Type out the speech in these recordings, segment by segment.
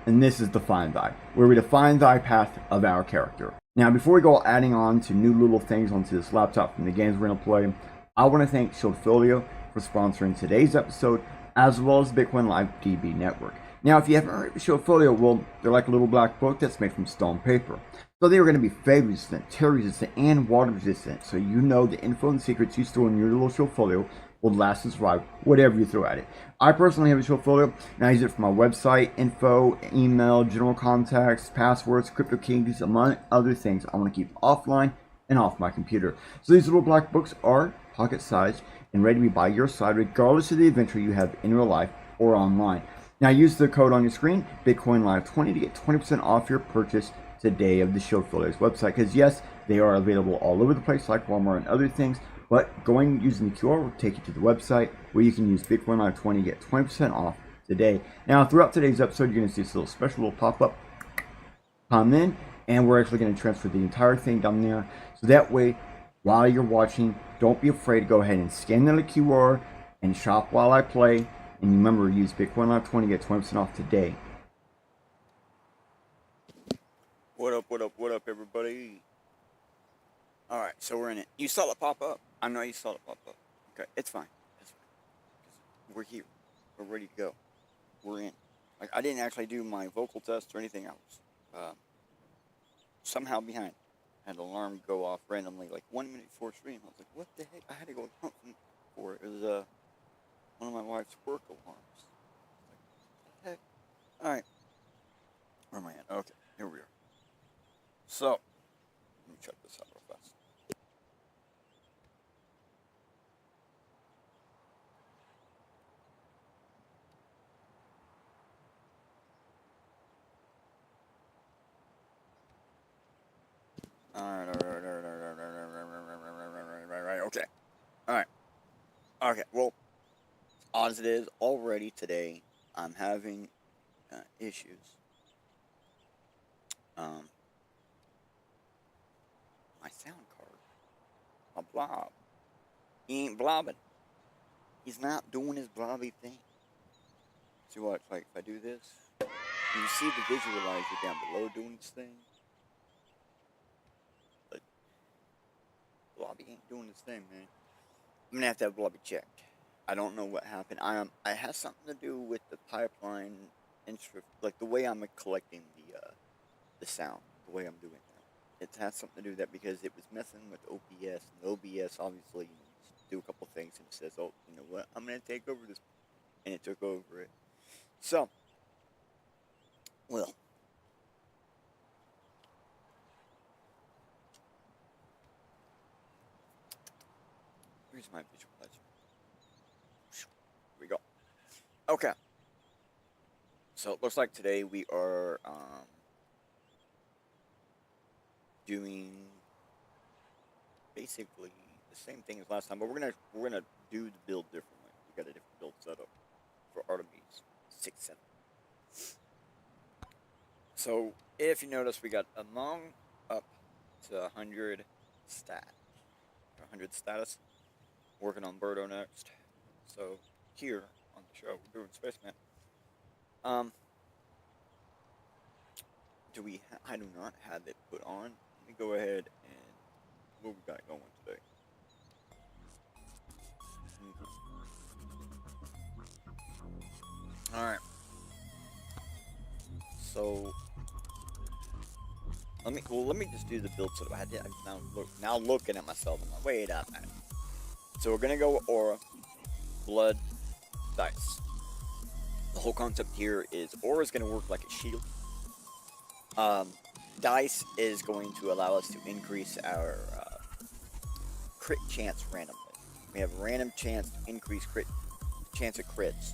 and this is Define Thy, where we define thy path of our character. Now, before we go adding on to new little things onto this laptop from the games we're going to play, I want to thank soloPAW for sponsoring today's episode, as well as Bitcoin Live DB Network. Now, if you haven't heard of soloPAW, well, they're like a little black book that's made from stone paper. So they are going to be fade resistant, tear resistant, and water resistant, so you know the info and secrets you store in your little soloPAW will last and survive whatever you throw at it. I personally have a soloPAW, and I use it for my website, info, email, general contacts, passwords, crypto keys, among other things I want to keep offline and off my computer. So these little black books are pocket-sized and ready to be by your side regardless of the adventure you have in real life or online. Now use the code on your screen, BitcoinLive20, to get 20% off your purchase today of the soloPAW's website, because yes, they are available all over the place like Walmart and other things, but using the QR will take you to the website where you can use BitcoinLive20 to get 20% off today. Now, throughout today's episode, you're going to see this little special little pop-up come in, and we're actually going to transfer the entire thing down there. So that way, while you're watching, don't be afraid to go ahead and scan the QR and shop while I play. And remember, use BitcoinLive20 to get 20% off today. What up, everybody? Alright, so we're in it. You saw it pop up. I know you saw it pop up. Okay, it's fine. It's fine. We're here. We're ready to go. We're in. Like, I didn't actually do my vocal test or anything else. Somehow behind. Had an alarm go off randomly, like 1 minute before stream. I was like, what the heck? I had to go hunt for it. It was, one of my wife's work alarms. Like, what the heck? Alright. Where am I at? Okay, here we are. So, let me check this out real fast. Alright, okay. Alright. Okay, well, as it is, already today, I'm having issues. My sound card, my blob, he ain't blobbing. He's not doing his blobby thing. See what, like, if I do this, you see the visualizer down below doing this thing? But blobby ain't doing his thing, man. I'm gonna have to have blobby checked. I don't know what happened. It has something to do with the pipeline, like the way I'm collecting the sound, the way I'm doing it. It has something to do with that because it was messing with OBS, and OBS obviously do a couple things and it says, oh, you know what, I'm going to take over this, and it took over it. So, well, here's my visualizer. Here we go. Okay. So it looks like today we are, doing basically the same thing as last time, but we're gonna do the build differently. We got a different build setup for Artemis 6.7. So if you notice, we got among up to 100 status. Working on Birdo next. So here on the show, we're doing Spaceman. I do not have it put on. Let me go ahead and what we got going today. Alright. So let me just do the build setup. Now looking at myself, I'm like, wait up, man. So we're gonna go with Aura, Blood, Dice. The whole concept here is Aura is gonna work like a shield. Dice is going to allow us to increase our crit chance randomly. We have a random chance to increase chance of crits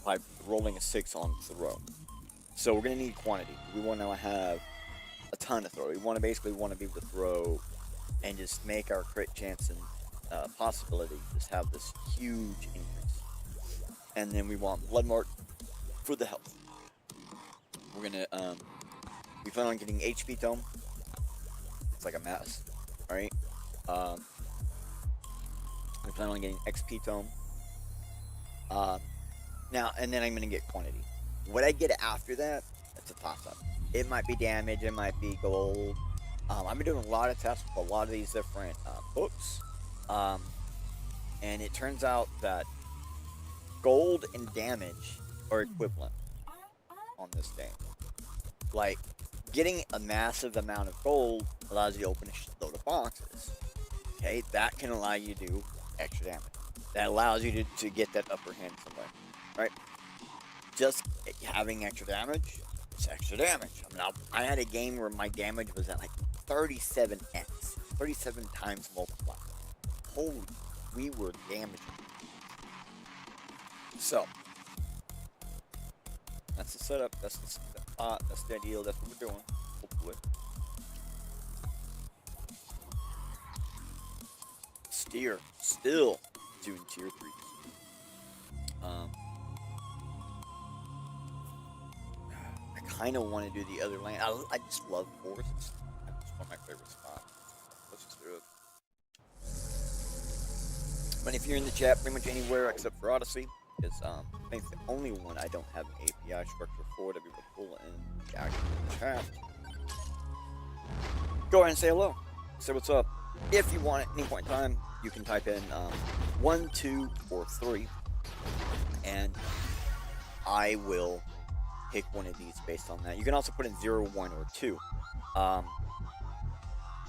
by rolling a 6 on throw. So we're going to need quantity. We want to have a ton of throw. We basically want to be able to throw and just make our crit chance and possibility just have this huge increase. And then we want Blood Mark for the health. We're going to we plan on getting HP Tome. It's like a mess, right? We plan on getting XP Tome. Now, and then I'm going to get quantity. What I get after that, that's a toss-up. It might be damage, it might be gold. I've been doing a lot of tests with a lot of these different books, and it turns out that gold and damage are equivalent on this game. Like, getting a massive amount of gold allows you to open a load of boxes. Okay, that can allow you to do extra damage. That allows you to get that upper hand somewhere, right? Just having extra damage, it's extra damage. I mean, I had a game where my damage was at like 37x, 37 times multiplied. Holy, we were damaging. So, that's the setup, that's the ideal, that's what we're doing, hopefully. Steer, still doing tier 3s. I kind of want to do the other lane. I just love forests. It's one of my favorite spots. Let's just do it. But if you're in the chat, pretty much anywhere except for Odyssey, is I think the only one I don't have an API structure for to be able to pull in the actual chat. Go ahead and say hello. Say what's up. If you want at any point in time, you can type in 1, 2, or 3, and I will pick one of these based on that. You can also put in 0, 1, or 2.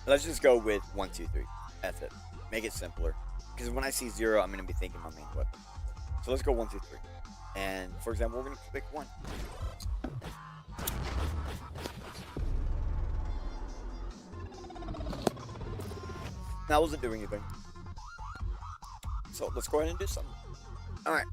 Let's just go with 1, 2, 3. That's it. Make it simpler. Because when I see 0, I'm going to be thinking my main weapon. So let's go 1, 2, 3. And for example, we're going to pick 1. That wasn't doing anything. So let's go ahead and do something. Alright.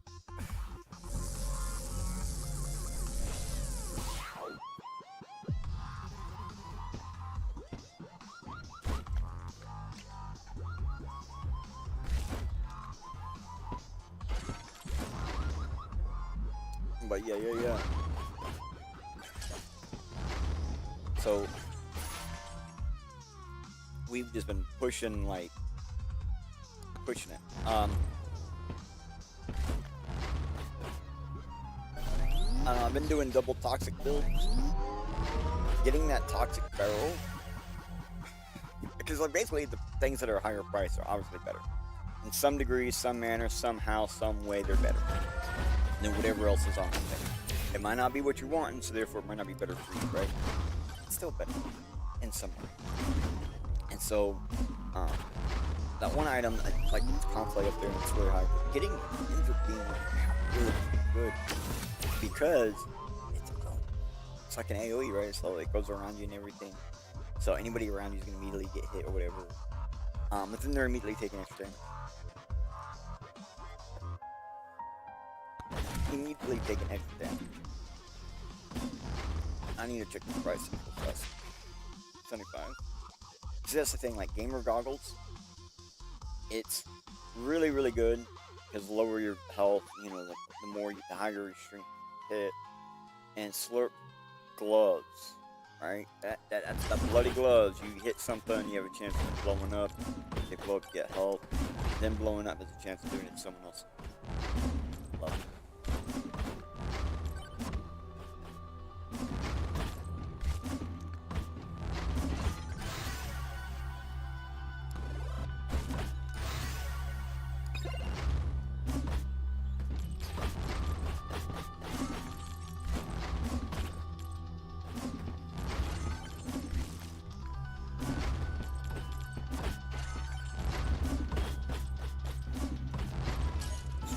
But yeah. So we've just been pushing it. I've been doing double toxic builds. Getting that toxic barrel, because like basically the things that are higher price are obviously better. In some degree, some manner, somehow, some way, they're better than whatever else is on the thing. It might not be what you want, and so therefore it might not be better for you, right? It's still better in some way. And so, that one item, like it's conflict up there and it's really high, but getting it ends up being good, because it's like an AoE, right? So it goes around you and everything. So anybody around you is gonna immediately get hit or whatever. But then they're immediately taking extra damage. Immediately taking extra damage. I need to check the price of this. 75. See, that's the thing, like gamer goggles, it's really, really good because lower your health, you know, the higher your strength hit. And slurp gloves, right? That's the bloody gloves. You hit something, you have a chance of blowing up. They blow up, you get health. Then blowing up, there's a chance of doing it to someone else. Love it.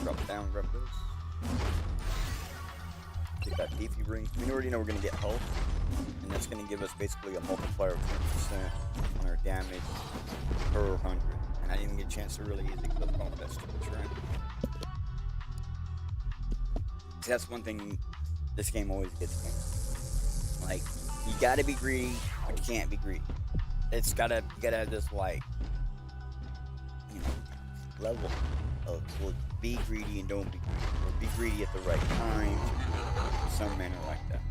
Drop down, grab those. Get that beefy ring. We already know we're going to get health, and that's going to give us basically a multiplier of 10% on our damage per 100. And I didn't even get a chance to really use it because I was going best to try. See, that's one thing this game always gets me. Like, you got to be greedy, but you can't be greedy. You gotta have this, like, you know, level of, well, be greedy and don't be greedy, or be greedy at the right time, some manner like that.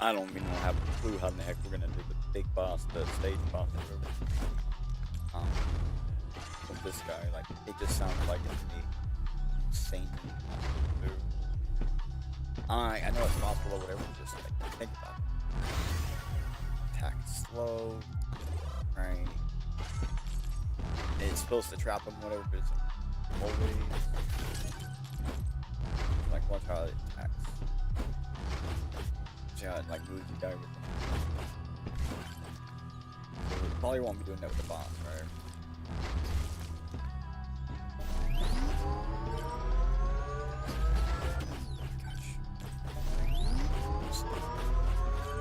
I don't even have a clue how in the heck we're gonna do the big boss, the stage boss, or whatever. With this guy, like, it just sounds like it's me. Insane. I know it's possible or whatever, just like, think about it. Attack slow, right? It's supposed to trap him, whatever, but it's always, like, watch how it attacks. See how it, like, moves you down with them. So we probably won't be doing that with the boss, right?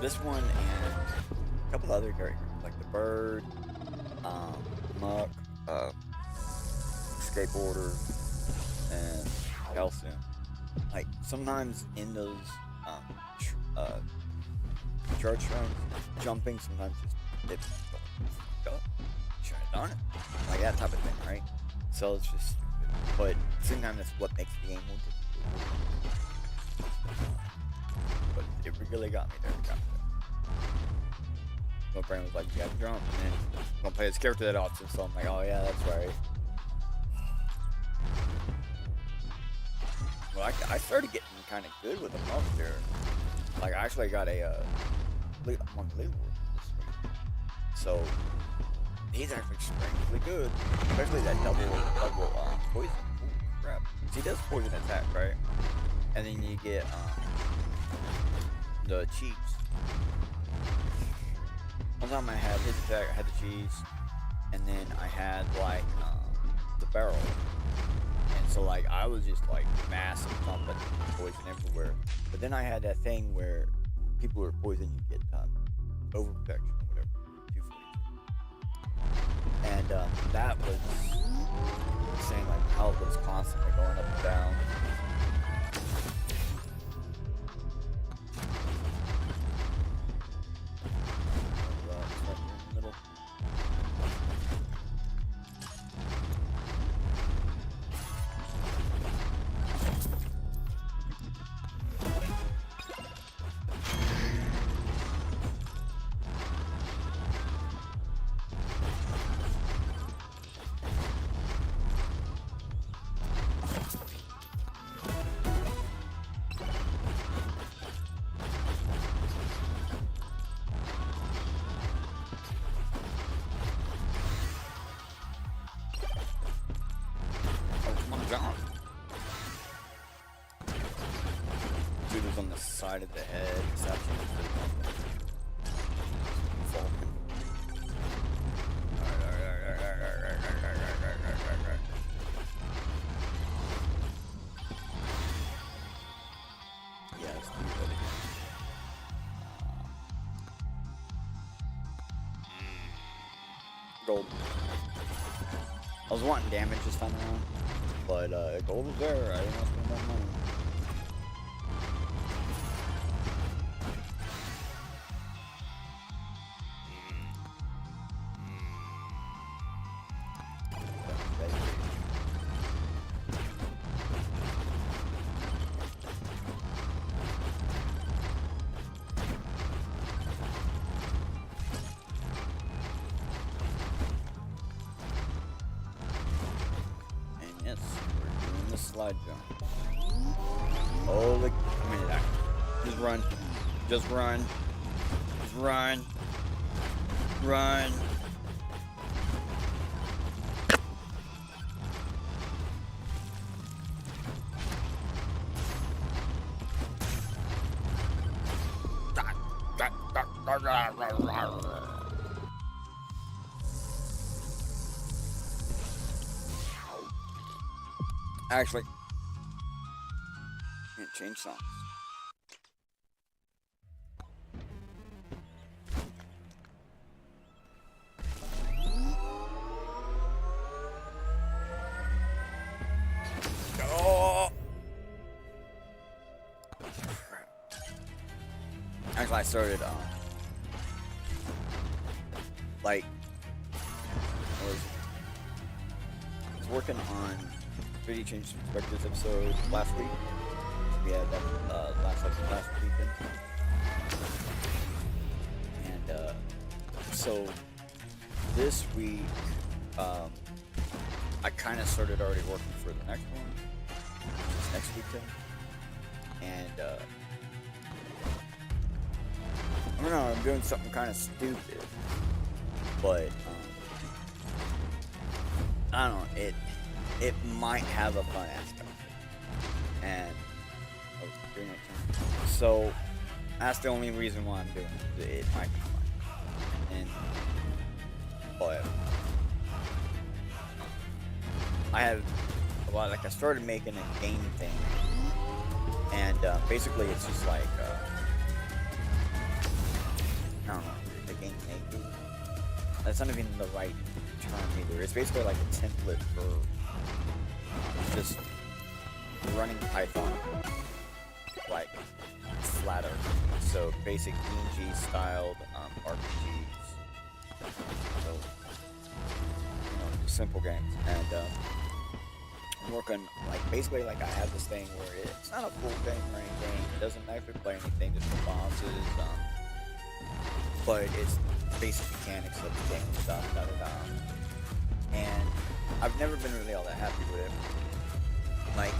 This one and a couple other characters, like the bird, Muck, skateboarder, and Calcium. Like sometimes in those charge shrines, jumping sometimes just should have done it, like that type of thing, right? So it's just stupid, but at the same time that's what makes the game more difficult. But it really got me there. My brain was like, you gotta jump, and then I'm gonna play this character that often, so I'm like, oh yeah, that's right. Well, I started getting kind of good with the monk there. Like, I actually got a monk leaderboard this week. So, he's actually strangely good. Especially that double poison. Holy crap. He does poison attack, right? And then you get the cheese. One time I had his attack, I had the cheese, and then I had like the barrel. And so like I was just like massive pumping poison everywhere. But then I had that thing where people who are poisoned, you get overprotection or whatever, 242. And that was saying like health was constantly going up and down. Dude was on the side of the head. It's actually yeah, let's do that again. Gold. I was wanting damage this time around, but gold was there. I didn't want to spend that money. Yes, we're doing the slide jump. Holy, I mean, just run, just run, just run, run. Actually, can't change songs. Oh! Actually, I started like I was working on 3D Change Perspectives episode last week. We had that last weekend. And so this week, I kind of started already working for the next one, which is next weekend. And I don't know, I'm doing something kind of stupid, but I don't know, it might have a fun aspect. And so that's the only reason why I'm doing it. It might be fun. And but I have a lot, like I started making a game thing, and basically it's just like I don't know, the game making. That's not even the right term either. It's basically like a template for just running Python, like flatter. So basic D&G styled RPGs. So, you know, simple games. And I'm working, like, basically like I have this thing where it's not a full game or anything. It doesn't actually play anything, just the bosses. But it's basic mechanics of the game and stuff, And I've never been really all that happy with it. Like,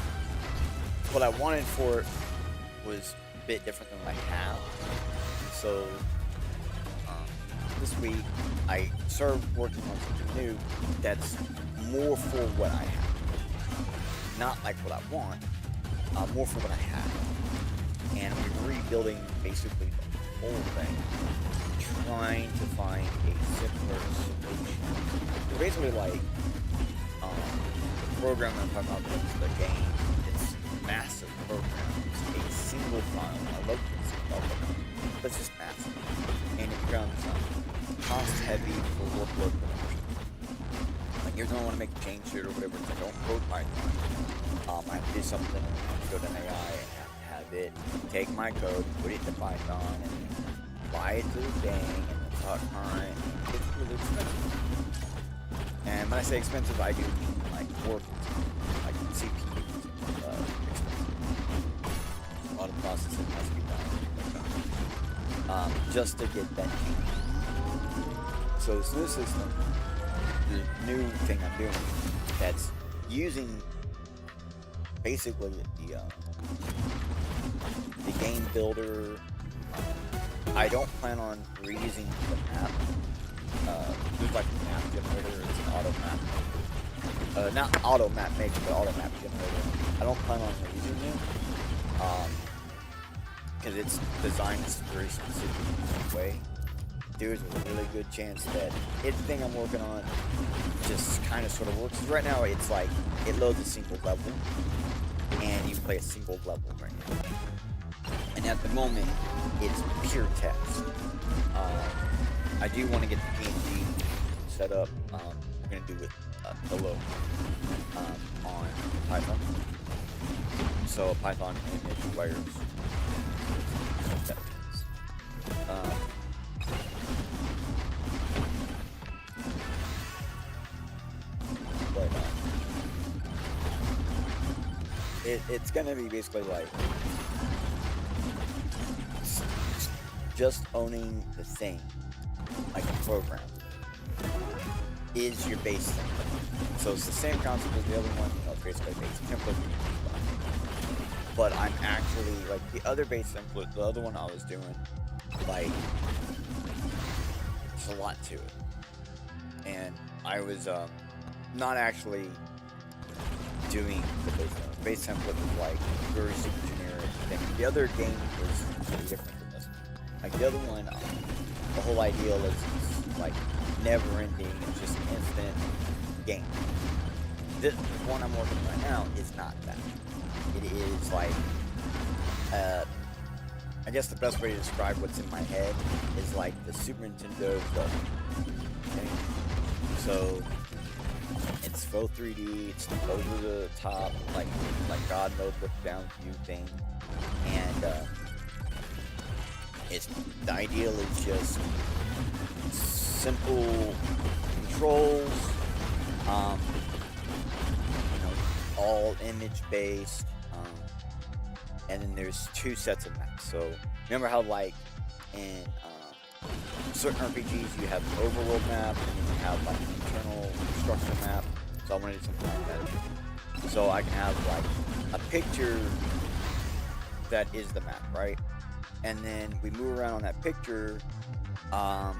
what I wanted for it was a bit different than what I have. So, this week, I started working on something new that's more for what I have. Not like what I want, more for what I have. And we're rebuilding basically the whole thing, trying to find a simpler solution. So basically, like, the program I'm talking about is the game. It's a massive program. It's a single file. I love this file, but it's just massive. And it becomes cost heavy for workload production. Like, you're gonna want to make a change here or whatever. It's like, don't code Python. I have to do something, I have to go to an AI and have it take my code, put it to Python, and apply it to the thing, and then talk time. It's really expensive. And when I say expensive, I do mean like work, like CPU expensive. A lot of processing has to be done, just to get that change. So this new system, the new thing I'm doing, that's using basically the game builder. I don't plan on reusing the map. There's like a map generator. It's an auto map. Not auto map maker, but auto map generator. I don't plan on reusing it. Because it's designed in a very specific way. There's a really good chance that everything I'm working on just kind of sort of works. Right now, it's like it loads a single level, and you play a single level right now. And at the moment, it's pure text. I do want to get the PNG set up. I'm going to do with Hello on Python. So Python image layers. But it's going to be basically like just owning the thing, like a program, is your base template. So it's the same concept as the other one, you know, basically base template. But I'm actually, like, the other base template, the other one I was doing, like, there's a lot to it. And I was not actually doing the base template. Base template was like very super generic thing. The other game was really different than this one. Like the other one, the whole idea is like never ending, it's just an infinite game. This one I'm working on right now is not that. It is like, I guess the best way to describe what's in my head is like the Super Nintendo okay? So it's faux 3D, it's over the top, like God mode look down view thing, and it's the ideal is just simple controls, you know, all image based, and then there's two sets of maps. So remember how like in certain RPGs, you have an overworld map, and then you have like an internal structure map. So I want to do something like that. So I can have like a picture that is the map, right? And then we move around on that picture, and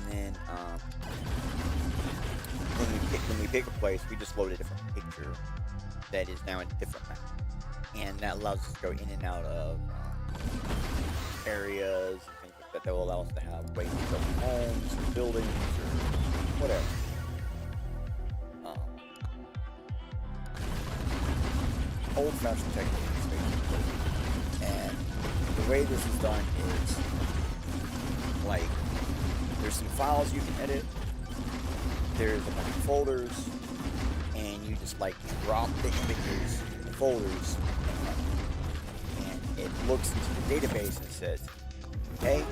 then when we pick a place, we just load a different picture that is now a different map, and that allows us to go in and out of areas and things like that. That will allow us to have ways to build homes or buildings or whatever. Old-fashioned techniques, basically. And the way this is done is like there's some files you can edit. There's a bunch of folders, and you just like drop the images in the folders, and it looks into the database and says, "Hey,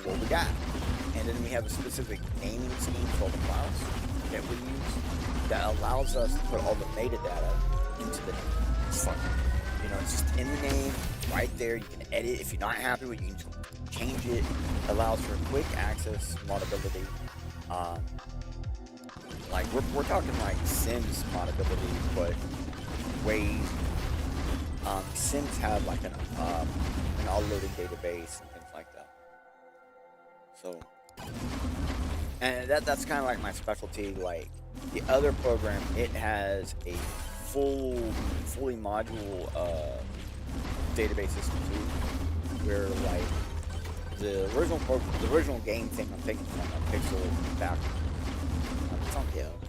what we got?" And then we have a specific naming scheme for all the files that we use that allows us to put all the metadata into the name. It's fun. You know, it's just in the name, right there. You can edit. If you're not happy with it, you can just change it. Allows for quick access, moddability. Like we're talking like Sims moddability, but ways. Sims have like an all-loaded database and things like that. So, and that's kind of like my specialty. Like the other program, it has a fully module database system too, where like the original game thing I'm taking from a pixel back. It's on GitHub.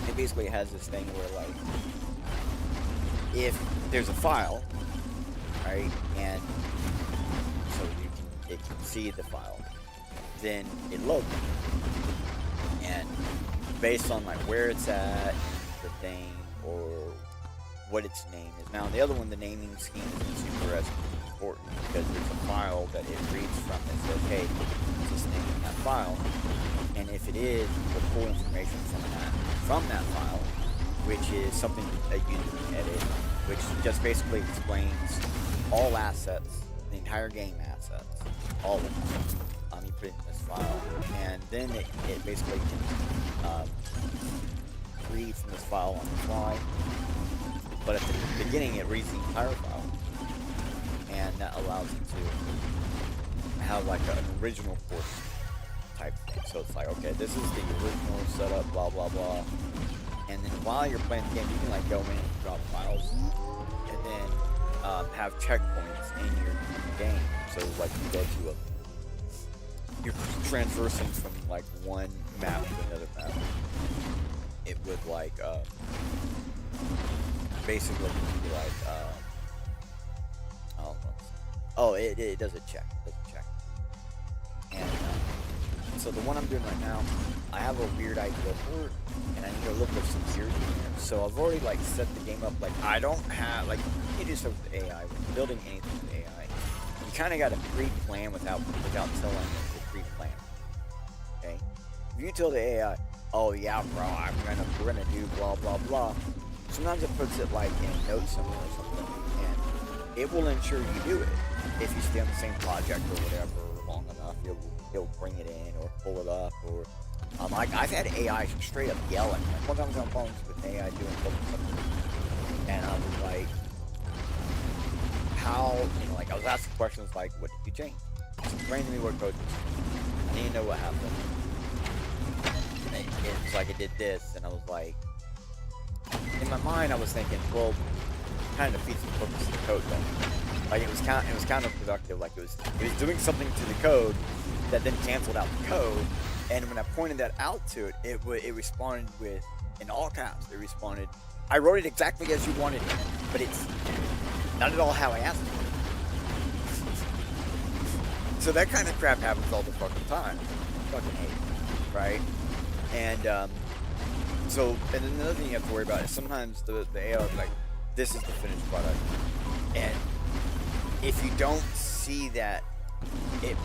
It basically has this thing where like if there's a file, right, and so it can see the file, then it loads it, and based on like where it's at, the thing, or what its name is. Now the other one, the naming scheme is super important because there's a file that it reads from that says, hey, is this name in that file? And if it is, we'll pull information from that file, which is something that you can edit, which just basically explains all assets, the entire game assets, all of them. You put it in this file, and then it basically can read from this file on the fly. But at the beginning, it reads the entire file, and that allows it to have like an original course type thing. So it's like, okay, this is the original setup, blah blah blah. And then while you're playing the game, you can like go in and drop files, and then have checkpoints in your game. So like you go to you're transversing from like one map to another map. It would like basically be like it does a check. And so the one I'm doing right now, I have a weird idea for it, and I need a little bit of sincerity in there. So I've already like set the game up. Like I don't have like you do stuff with AI. When you're building anything with AI, you kind of got to pre-plan without telling it to pre-plan. Okay, if you tell the AI, oh yeah, bro, we're gonna do blah blah blah. Sometimes it puts it like in a note somewhere or something, and it will ensure you do it. If you stay on the same project or whatever long enough, it'll bring it in or pull it up. Or like I've had AI straight up yelling. Like one time I was on phones with AI doing something, and I was like, how? You know, like I was asking questions like, what did you change? Explain to me what code you changed. I need to know what happened. It's like it did this, and I was like, in my mind, I was thinking, well, kind of defeats the purpose of the code, though. Like it was counterproductive. Like it was doing something to the code that then canceled out the code. And when I pointed that out to it, it responded with, in all caps, it responded, I wrote it exactly as you wanted it, but it's not at all how I asked it. So that kind of crap happens all the fucking time. I fucking hate it, right? And and then another thing you have to worry about is sometimes the AI will be like, this is the finished product. And if you don't see that it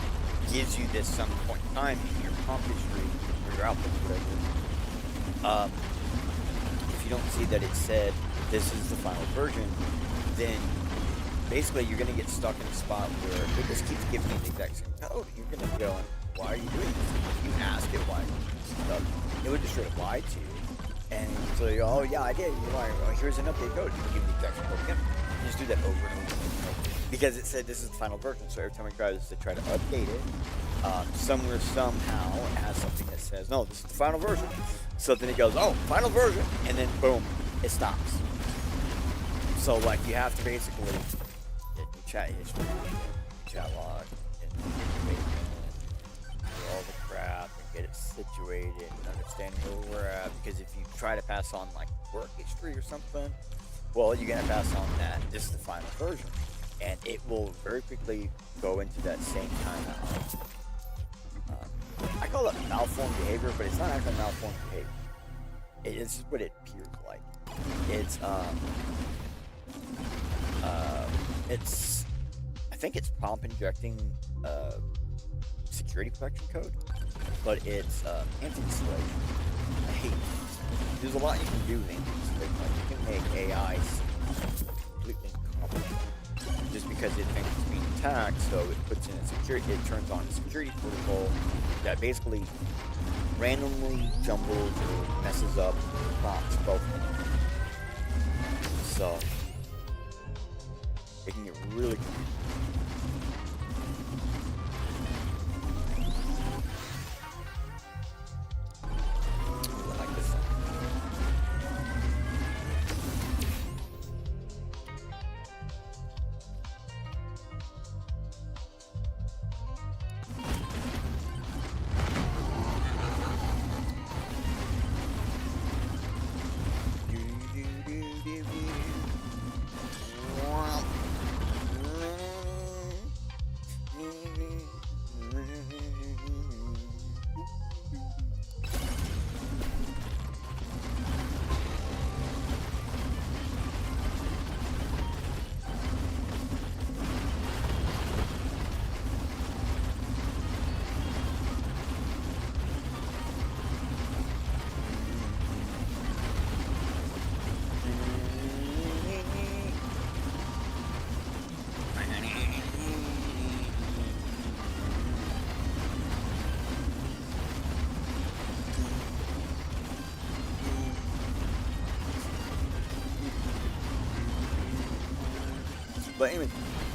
gives you this some point in time in your prompt history or your output, whatever, if you don't see that it said this is the final version, then basically you're gonna get stuck in a spot where it just keeps giving you the exact same code. You're gonna go, why are you doing this? If you ask it why it would just straight up lie to you. And so you go, oh yeah, I did. You're like, oh, here's an update code. You give the exact same code again. You just do that over and over and over. Because it said this is the final version, so every time it tries to try to update it, somewhere, somehow, it has something that says, no, this is the final version. So then it goes, oh, final version, and then boom, it stops. So like you have to basically get your chat history, chat log, and do all the crap and get it situated and understanding where we're at. Because if you try to pass on like work history or something, well, you're gonna pass on that. This is the final version, and it will very quickly go into that same kind of. I call it malformed behavior, but it's not actually malformed behavior. It's just what it appears like. I think it's prompt injecting security protection code, but it's anti-display. I hate these. There's a lot you can do with anti-display. Like you can make AI completely incompetent just because it thinks it's being attacked, so it puts in a security, it turns on a security protocol that basically randomly jumbles or messes up prompts both. So it can get really confusing. I like this one. But anyway,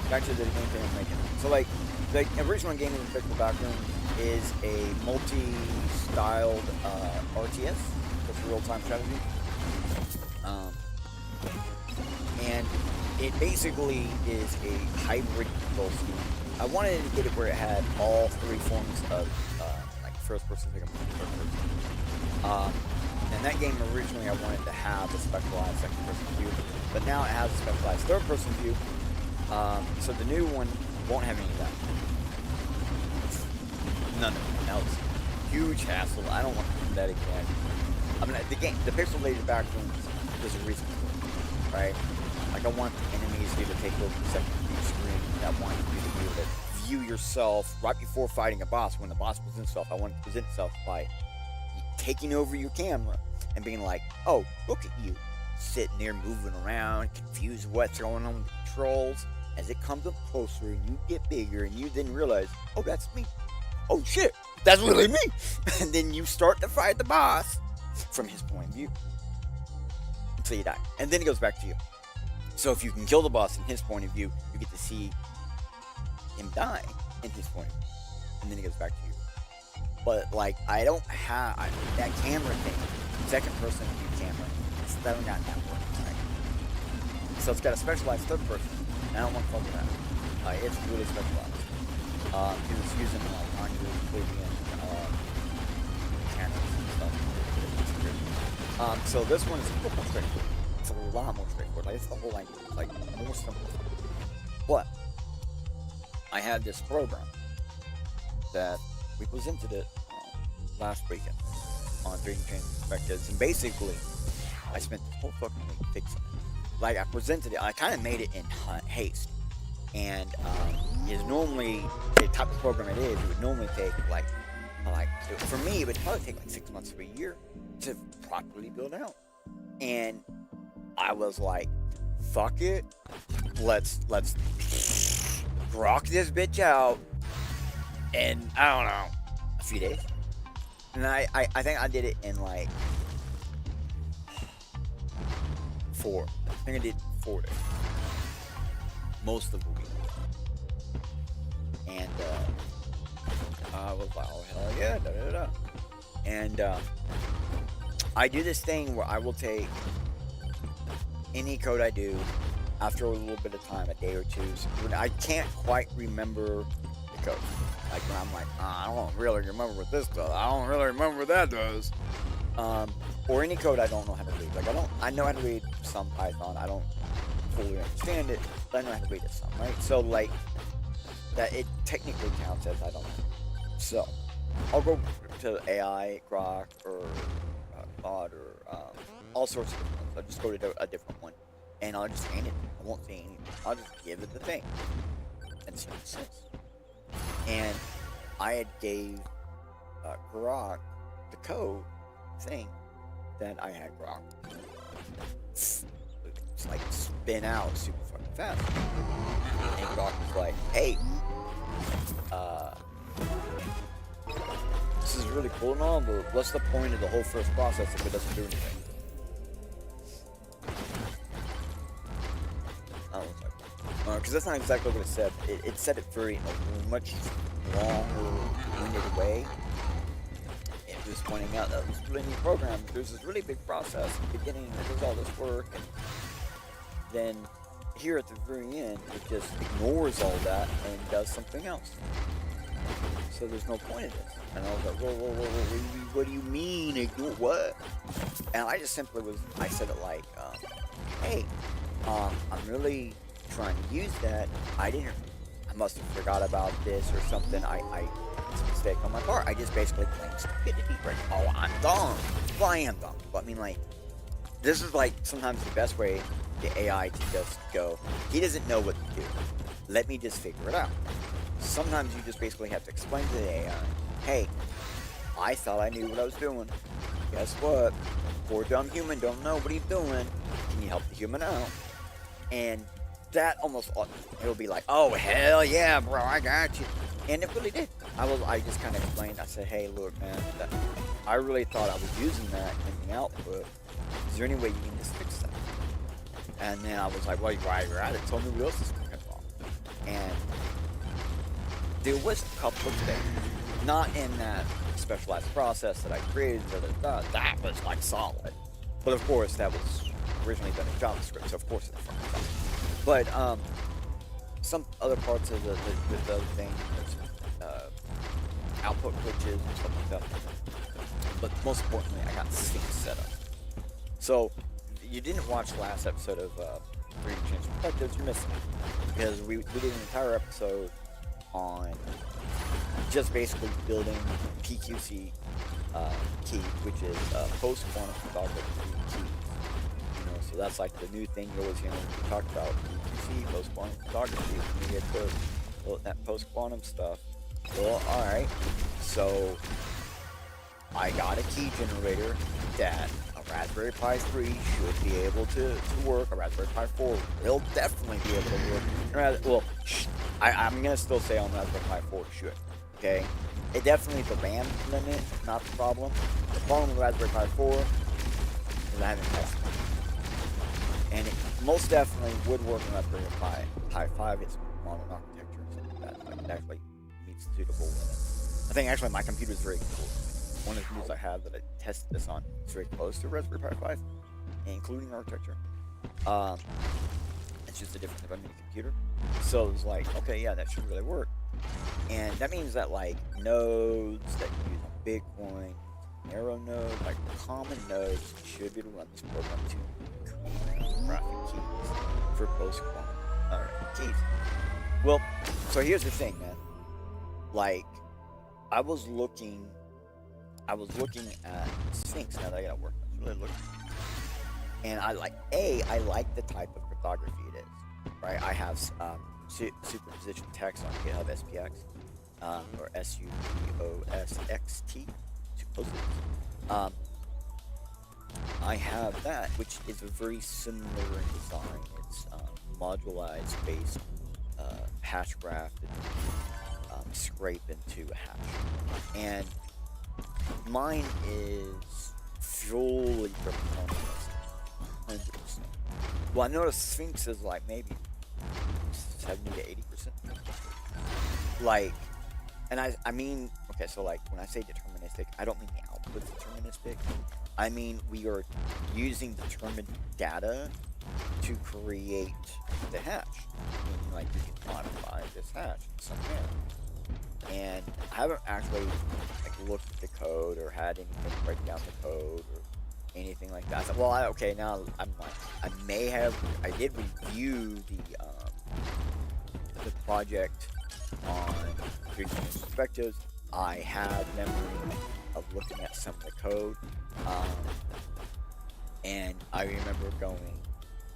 back to the gameplay I'm making. So like, the original game in the background is a multi-styled RTS, that's real-time strategy. And it basically is a hybrid control scheme. I wanted to get it where it had all three forms of like first-person, second-person, third-person. And that game originally I wanted to have a specialized second-person view, but now it has a specialized third-person view. So the new one won't have any of that. None of it. Now it's huge hassle. I don't want to do that again. I mean, the pixelated backgrounds, there's a reason for it, right? Like I want the enemies to be able to take over the second view screen. I want you to be able to view yourself right before fighting a boss. When the boss presents itself, I want it to present itself by taking over your camera and being like, oh, look at you, sitting there moving around, confused what's going on with the controls. As it comes up closer and you get bigger and you then realize, oh, that's me. Oh shit, that's really me. And then you start to fight the boss from his point of view until you die. And then it goes back to you. So if you can kill the boss in his point of view, you get to see him die in his point of view. And then it goes back to you. But like, I don't have that camera thing, second person view camera, that don't got that work, right? So it's got a specialized third person. I don't want to fuck with that. It's really specialized. He was using like non-Euclidean mechanics and stuff. So this one is a little more straightforward. It's a lot more straightforward. Like it's the whole language. It's like more simple. But I had this program that we presented it last weekend on 3D Training Perspectives, and basically I spent the whole fucking week fixing it. Like I presented it, I kind of made it in haste, and is normally the type of program it is. It would normally take like for me, it would probably take like 6 months to a year to properly build out. And I was like, fuck it, let's rock this bitch out in, I don't know, a few days. And I think I did it in like 4. I think I did 4 days. Most of the week. And I was like, oh hell yeah, da da da. And I do this thing where I will take any code I do after a little bit of time, a day or two, when I can't quite remember the code. Like when I'm like, I don't really remember what this does. I don't really remember what that does. Or any code I don't know how to read. Like I know how to read some Python. I don't fully understand it, but I know how to read it some, right? So like that, it technically counts as I don't know. So I'll go to AI, Grok, or Claude, or all sorts of different ones. I'll just go to a different one, and I'll just hand it. I won't say anything. I'll just give it the thing and see what it says. And I had gave Grok the code thing that I had Grok. It's like spin out super fucking fast. And Grok was like, hey, this is really cool and all, but what's the point of the whole first process if it doesn't do anything? I don't know. Because that's not exactly what it said. It said it very, a much longer-winded way. It was pointing out that it was really neat program. There's this really big process at the beginning that does all this work, and then here at the very end, it just ignores all that and does something else. So there's no point in this. And I was like, whoa, what do you mean ignore what? And I just simply I said it like, hey, I'm really trying to use that. I must have forgot about this or something. It's a mistake on my part. I just basically claimed stupidity, right? Oh, I'm dumb. Well, I am dumb. But I mean, like, this is like sometimes the best way the AI to just go, he doesn't know what to do. Let me just figure it out. Sometimes you just basically have to explain to the AI, hey, I thought I knew what I was doing. Guess what? Poor dumb human don't know what he's doing. Can you help the human out? And that almost, it'll be like, oh, hell yeah, bro, I got you. And it really did. I just kind of explained. I said, hey, look, man, I really thought I was using that in the output. Is there any way you can just fix that? And then I was like, well, while you're at it, tell me what else is fucking wrong. And there was a couple of things, not in that specialized process that I created, that was like solid. But of course, that was originally done in JavaScript, so of course it's fucking solid. But some other parts of the other thing, output glitches and stuff like that. But most importantly, I got sync set up. So you didn't watch the last episode of 3D Change Perspectives, you're missing it. Because we did an entire episode on just basically building PQC key, which is post-quantum cryptography key. You know, so that's like the new thing you always hear when we talk about PQC, post-quantum cryptography. When you get to that post-quantum stuff, well, alright, so I got a key generator that a Raspberry Pi 3 should be able to work. A Raspberry Pi 4 will definitely be able to work. Well, I'm going to still say on Raspberry Pi 4 should, okay? It definitely, the RAM limit, not the problem. The problem with Raspberry Pi 4 is I haven't tested it. And it most definitely would work on Raspberry Pi 5. It's modern architecture and something like that. Like it actually meets suitable limits. I think actually my computer is very cool. One of the computers I have that I tested this on is very close to Raspberry Pi 5, including architecture. It's just a different type of mini computer. So it was like, okay, yeah, that should really work. And that means that like nodes that use Bitcoin, narrow nodes, like common nodes, should be able to run this program to create graphic keys for post-quantum keys. Well, so here's the thing, man. Like, I was looking at Sphinx. Now that I gotta work, I was really looking, and I like the type of cryptography it is. Right, I have superposition text on GitHub SPX or SUPOSXT. Superposition. I have that, which is a very similar in design. It's modularized based hash graph that scrape into a hash. And mine is fully deterministic, 100%. Well, I noticed Sphinx is like maybe 70 to 80%. Like, and I mean, okay, so like when I say deterministic, I don't mean the output's deterministic. I mean we are using determined data to create the hash. Meaning, like, you can modify this hash in some manner. And I haven't actually like looked at the code or had anything break down the code or anything like that. So, well, okay, now I'm like, I did review the project on 3D perspectives. I have memory of looking at some of the code, and I remember going,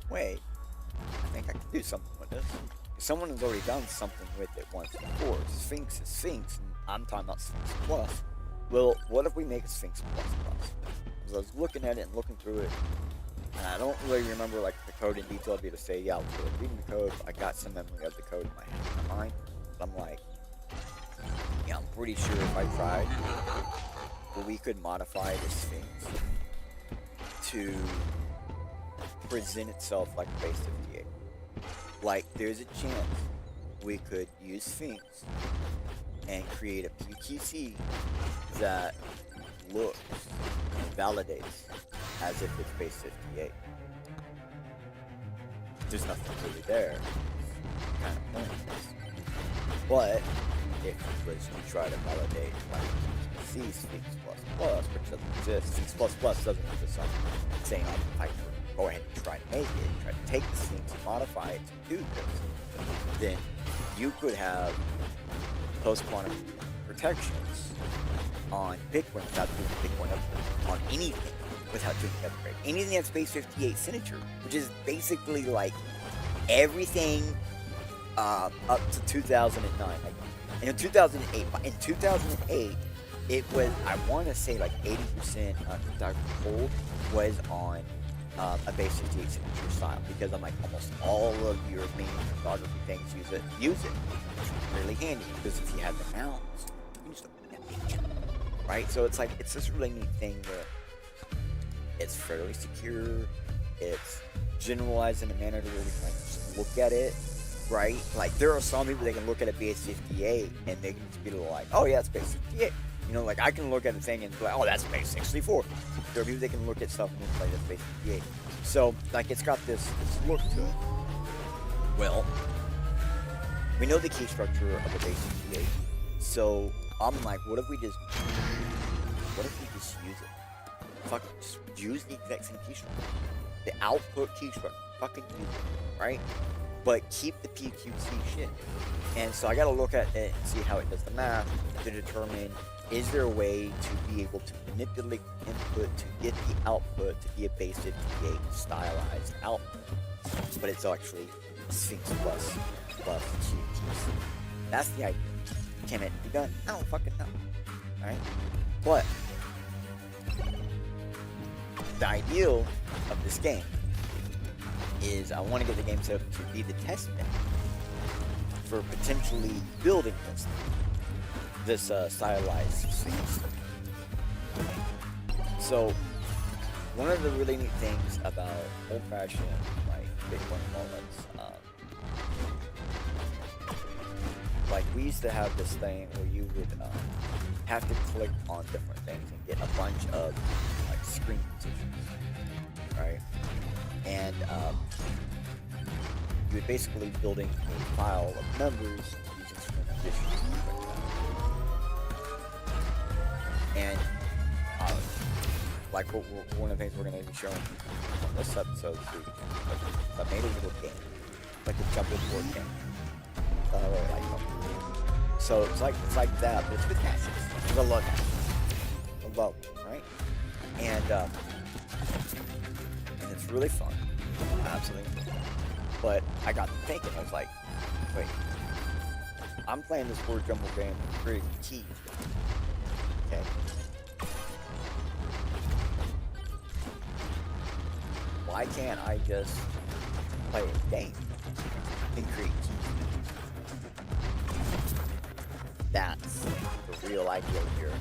wait, I think I can do something with this. Someone has already done something with it once before. Sphinx is Sphinx, and I'm talking about Sphinx Plus. Well, what if we make a Sphinx Plus Plus? Because I was looking at it and looking through it, and I don't really remember like the code in detail to be able to say, yeah, I was really reading the code. I got some memory of the code in my mind. But I'm like, yeah, I'm pretty sure if I tried, well, we could modify the Sphinx to present itself like base 58. Like, there's a chance we could use Sphinx and create a PQC that looks and validates as if it's base 58. There's nothing really there. It's kind of pointless. But if you was to try to validate like C Sphinx plus, which doesn't exist, Sphinx plus doesn't exist, so I'm saying I can go ahead and try to make it, try to take the Sphinx and modify it to do this, then you could have post-quantum protections on Bitcoin without doing Bitcoin upgrade, on anything without doing the upgrade. Anything that's base 58 signature, which is basically like everything up to 2009. Like, and in 2008, it was, I want to say like 80% of the hold was on a base 58 signature style, because I'm like, almost all of your main cryptography things use it. It's really handy, because if you have the mounts, you can just open that page, right? So it's like, it's this really neat thing where it's fairly secure, it's generalized in a manner to where we can like just look at it, right? Like, there are some people that can look at a base 58 and they can just be like, oh yeah, it's base 58. You know, like, I can look at the thing and be like, oh, that's base 64. There are people that can look at stuff and it's like, that's base 58. So, like, it's got this look to it. Well, we know the key structure of a base 58. So, I'm like, what if we just use it? Fuck it, just use the exact same key structure. The output key structure. Fucking use it, right? But keep the PQC shit. And so I gotta look at it and see how it does the math to determine, is there a way to be able to manipulate input to get the output to be a base 58 stylized output, but it's actually Sphinx plus QTC. That's the idea. Can it be done? I don't fucking know. Right? But the ideal of this game is I want to get the game set up to be the test bed for potentially building this stylized Sphinx. So one of the really neat things about old-fashioned like Bitcoin wallets, like we used to have this thing where you would have to click on different things and get a bunch of like screen positions, right? And you would basically building a file of numbers using screen positions. And like one of the things we're going to be showing on this episode is I made a little game, like a jumping board game. I really like them. So it's like that, but it's with hashes. I love hashes. I love them, right? And it's really fun. Absolutely. But I got to thinking, I was like, wait, I'm playing this word jumble game with creating keys. Okay. why can't I just play a game and create That's the real ideal here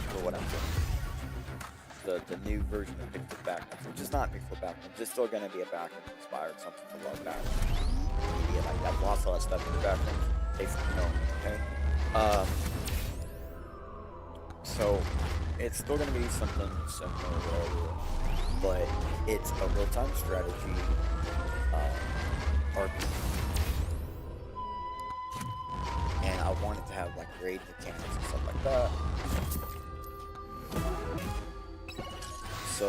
for what I'm doing. The new version of Pixel Backgrounds, which is not Pixel Backgrounds, it's still going to be a background inspired something to love background. Media like that, lost a lot of stuff in the background. Okay. So it's still going to be something similar, but it's a real-time strategy RPG. And I wanted to have like raid mechanics and stuff like that. So,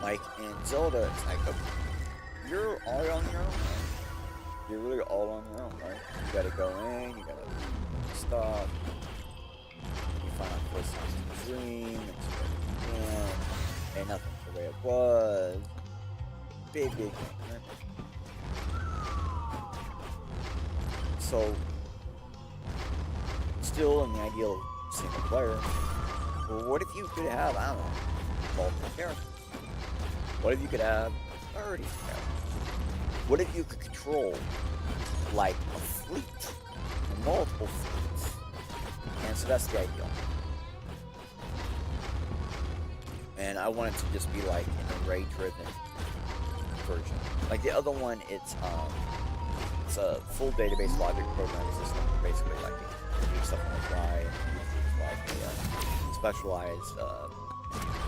like in Zelda, it's like you're all on your own. You're really all on your own, right? You gotta go in, you gotta stop. You find out what's in the dream, and nothing's the way it was. Big thing, right? So, still in the ideal single player, well, what if you could have, I don't know, multiple characters? What if you could have 30 characters? What if you could control, like, a fleet, multiple fleets? And so that's the ideal. And I want it to just be like an array-driven version. Like the other one, it's a full database logic programming system. Basically, like you do stuff on the fly, and like a specialized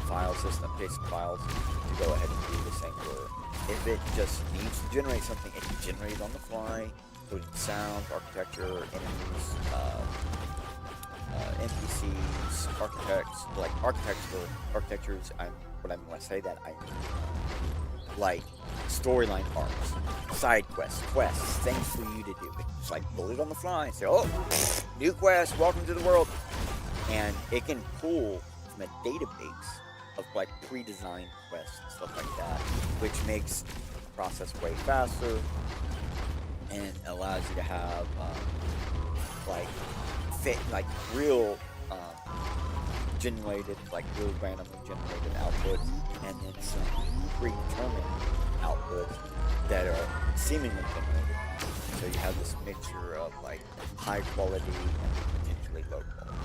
file system, JSON files, to go ahead and do the same work. If it just needs to generate something, it can generate it on the fly, including sounds, architecture, enemies, NPCs, architects, like architectures. When I say that, I mean like storyline arcs, side quests, things for you to do. It's like build it on the fly and say, oh, new quest, welcome to the world. And it can pull from a database of like pre-designed quests and stuff like that, which makes the process way faster and allows you to have like real generated, like real randomly generated outputs, and then some predetermined outputs that are seemingly generated. So you have this mixture of like high quality and potentially low quality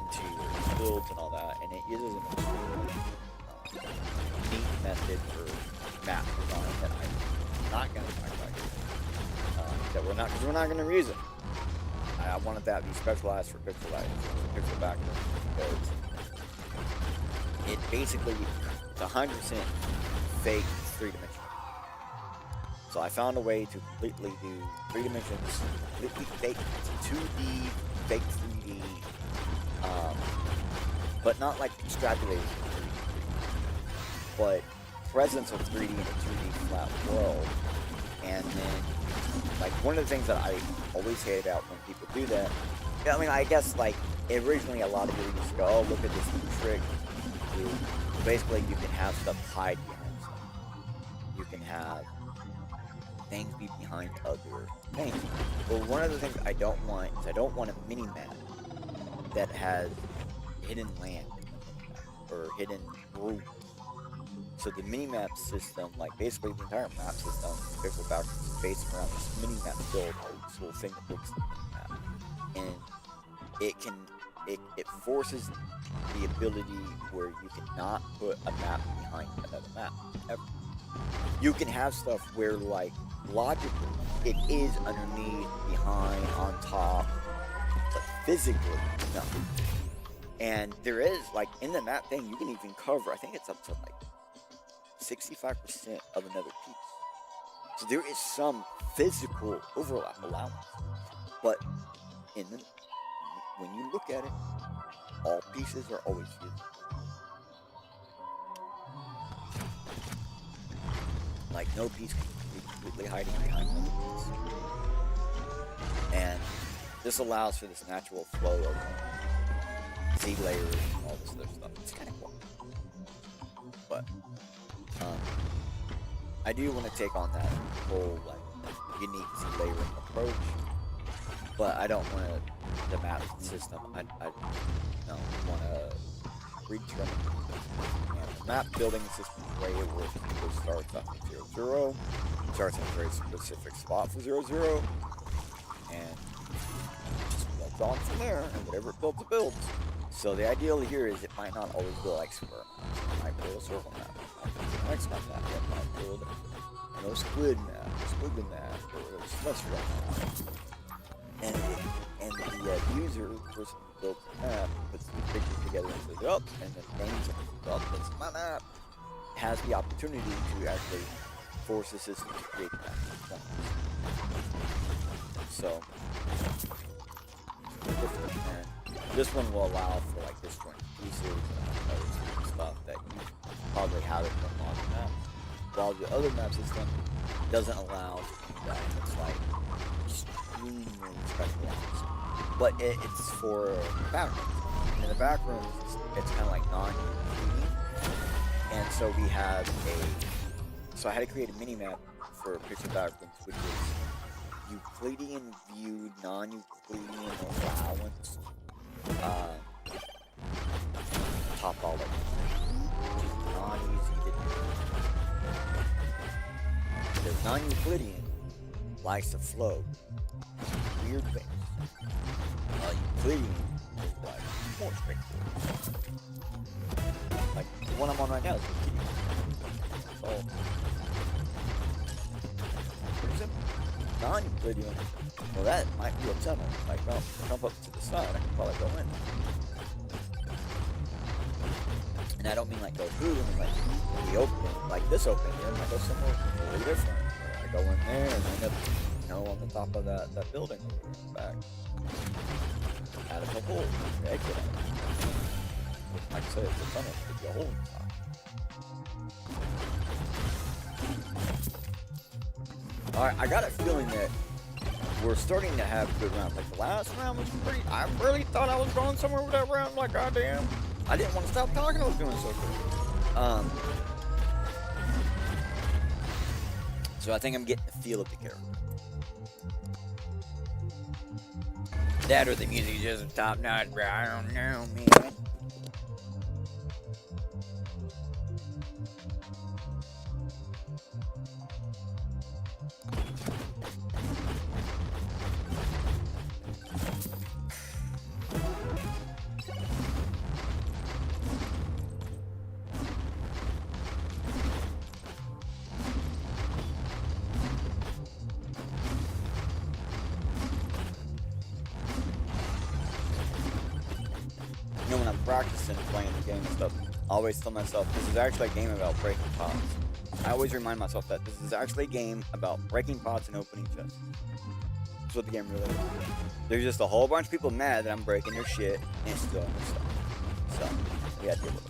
into your builds and all that, and it uses an extremely neat method for map design that I'm not going to talk about here. Because we're not going to use it. I wanted that to be specialized for pixel background, because it basically is 100% fake 3-dimensional. So I found a way to completely do 3 dimensions, completely fake 2D, fake 3D, but not like extrapolated 3D, but presence of 3D in a 2D flat world. And then, like, one of the things that I always hate about when people do that, I mean, I guess, like, originally a lot of people used to go, oh, look at this new trick. Basically, you can have stuff hide behind stuff. You can have things be behind other things. But one of the things I don't want is I don't want a mini-map that has hidden land or hidden rooms. So the mini-map system, like basically the entire map system, Pixel Backgrounds is based around this mini-map build, this little thing that looks like a map. And it forces the ability where you cannot put a map behind another map, ever. You can have stuff where, like, logically, it is underneath, behind, on top, but physically, no. And there is, like, in the map thing, you can even cover, I think it's up to, like, 65% of another piece. So there is some physical overlap allowance. But when you look at it, all pieces are always visible. Like no piece can be completely hiding behind another piece. And this allows for this natural flow of Z layers and all this other stuff. It's kind of cool. But I do want to take on that whole like unique Z layering approach, but I don't want the map system. I don't want to predetermined. And the map building system, the way it works, it starts off at 0, 0, starts in a very specific spot for 0, 0, and just builds on from there, and whatever it builds, it builds. So the ideal here is it might not always build like square maps. It might build a circle map. It might build an hexagon map. It might build a squid map, a squiggly map, or a celestial map. And the user, the person who builds the map, puts the pictures together and says, oh, and then names it, oh, that's my map, has the opportunity to actually force the system to create the map. So, and this one will allow for like disjoint pieces and other stuff that you probably haven't done on the map. While the other map system doesn't allow for that. It's like extremely specialized. But it's for backrooms. And in the backrooms, it's kind of like non-completing. And so we have so I had to create a mini-map for picture backrooms, which is Euclidean viewed, non-Euclidean allowance topology. Which is not easy to do. Because non-Euclidean likes to flow weird ways. Euclidean is like more straightforward. Like the one I'm on right now is Euclidean. So pretty simple. Non-Euclidean, well, that might be a tunnel. Like, well, jump up to the side, I can probably go in. And I don't mean like go through them, like the opening, like this opening here, I might go somewhere completely different. I go in there and end up, on the top of that building over there in the back. Out of a hole, the exit out. Like I said, it's a tunnel, there'd be a hole in the top. Alright, I got a feeling that we're starting to have good rounds. Like the last round was pretty. I really thought I was going somewhere with that round. Like, goddamn, I didn't want to stop talking. I was doing so good. So I think I'm getting the feel of the character. That or the music is just top notch, bro. I don't know, man. When I'm practicing playing the game and stuff, I always tell myself this is actually a game about breaking pots. I always remind myself that this is actually a game about breaking pots and opening chests. That's what the game really is. There's just a whole bunch of people mad that I'm breaking their shit and stealing their stuff. So, we gotta deal with it.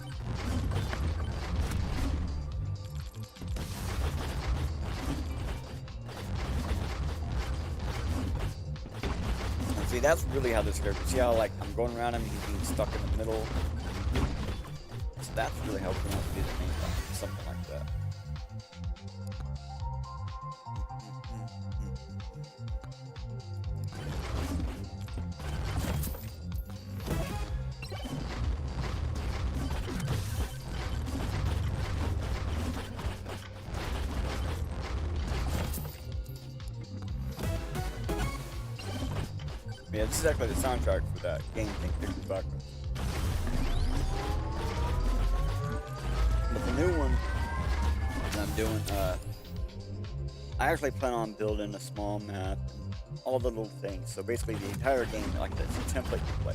See, that's really how this character. See how, like, I'm going around him, he's being stuck in the middle. So that's really how we're going to do the main thing, something like that. Yeah, this is actually the soundtrack for that game thing, Pictures Backwards. But the new one that I'm doing, I actually plan on building a small map and all the little things. So basically the entire game, like this, a template to play.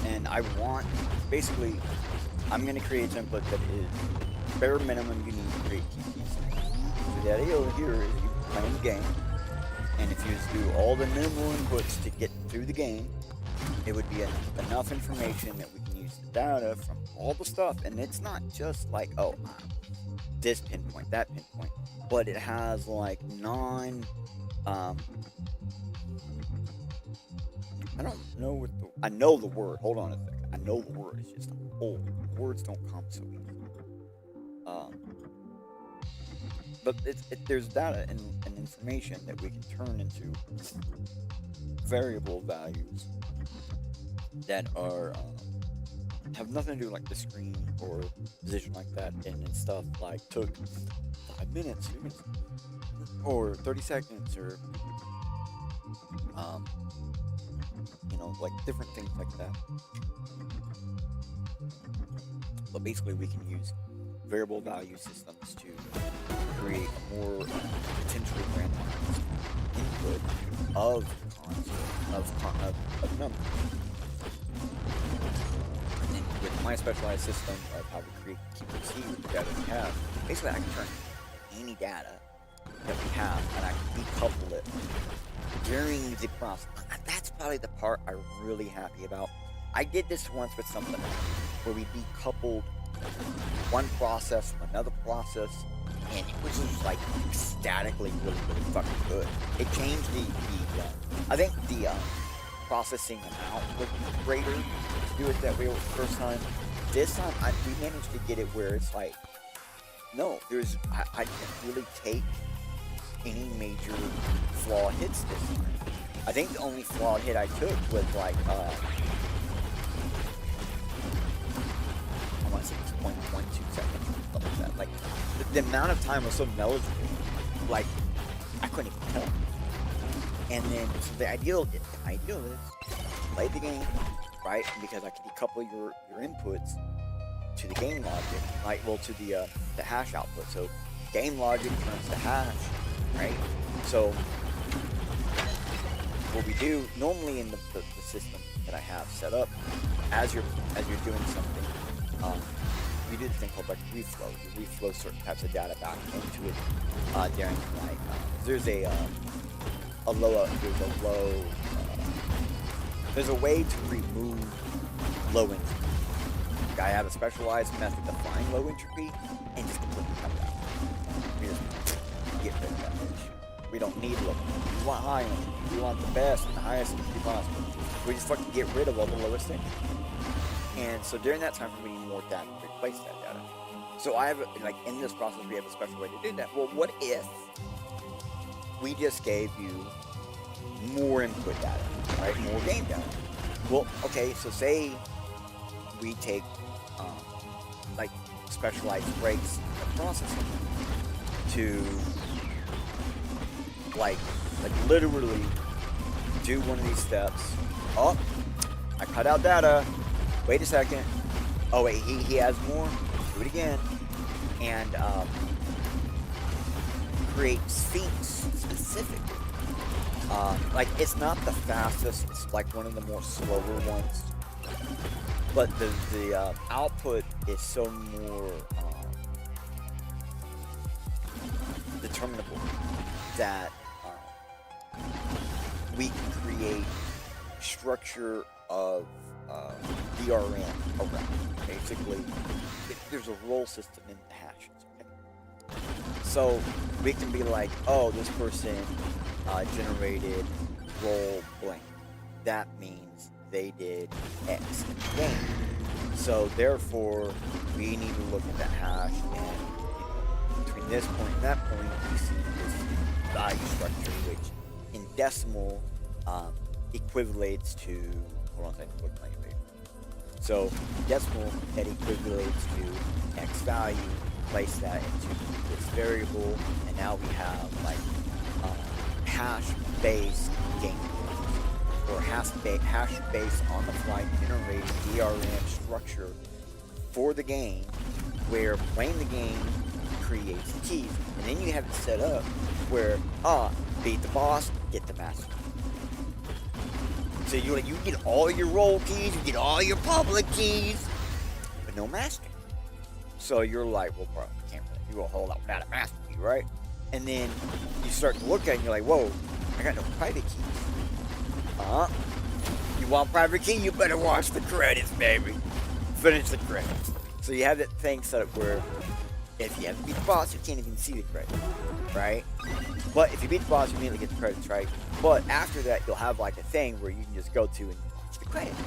And I want, basically, I'm going to create a template that is bare minimum you need to create TPs. So the idea here is you playing the game, and if you just do all the minimal inputs to get through the game, it would be enough information that we can use the data from all the stuff. And it's not just like, oh, this pinpoint, that pinpoint, but it has like I don't know what I know the word. Hold on a second. I know the word. It's just old. Words don't come so easy. But there's data and information that we can turn into variable values that are have nothing to do like the screen or position like that, and stuff like took 5 minutes, 2 minutes, or 30 seconds, or like different things like that. But basically, we can use variable value systems to create a more potentially randomized input of numbers. And then with my specialized system of how we create QC with the data we have, basically I can turn any data that we have and I can decouple it during the process. That's probably the part I'm really happy about. I did this once with something where we decoupled one process from another process, and it was just like ecstatically really fucking good. It changed I think the processing amount was greater to do it that way the first time. This time we managed to get it where it's like, no, I didn't really take any major flaw hits this time. I think the only flawed hit I took was like I want to say it was 0.12 seconds, something like that. Like the amount of time was so negligible, like I couldn't even tell. And then so the ideal is play the game, right? Because I can decouple your inputs to the game logic, like to the hash output. So game logic turns to hash, right? So what we do normally in the system that I have set up, as you're doing something, you do the thing called like reflow. You reflow certain types of data back into it during like there's a way to remove low entropy. I have a specialized method to find low entropy and just completely cut it out. We just get rid of that bitch. We don't need low entropy. We want high entropy. We want the best and the highest entropy possible. We just fucking get rid of all the lowest things. And so during that time, we need more data to replace that data. So I have, like, in this process, we have a special way to do that. Well, what if we just gave you more input data, right? More game data. Well, okay, so say we take, like, specialized breaks in processing to, like literally do one of these steps. Oh, I cut out data. Wait a second. Oh wait, he has more. Do it again. And create Sphinx specifically. Like it's not the fastest. It's like one of the more slower ones. But the output is so more determinable that we can create structure of DRM around. Basically, there's a role system in the hashes. Okay? So we can be like, oh, this person generated role blank. That means they did X in the game. So therefore, we need to look at the hash, and between this point and that point, we see this value structure, which in decimal equivalates to, hold on a second, look at my page. So decimal, that equivalates to X value, place that into this variable, and now we have like hash-based game, or hash-based on-the-fly generated DRM structure for the game, where playing the game creates the keys, and then you have it set up where beat the boss, get the master. So you get all your role keys, you get all your public keys, but no master. So you're like, well, bro, you can't really do a whole lot without a master key, right? And then you start to look at it and you're like, whoa, I got no private keys. You want private key? You better watch the credits, baby. Finish the credits. So you have that thing set up where if you have to beat the boss, you can't even see the credits, right? But if you beat the boss, you immediately get the credits, right? But after that, you'll have like a thing where you can just go to and watch the credits.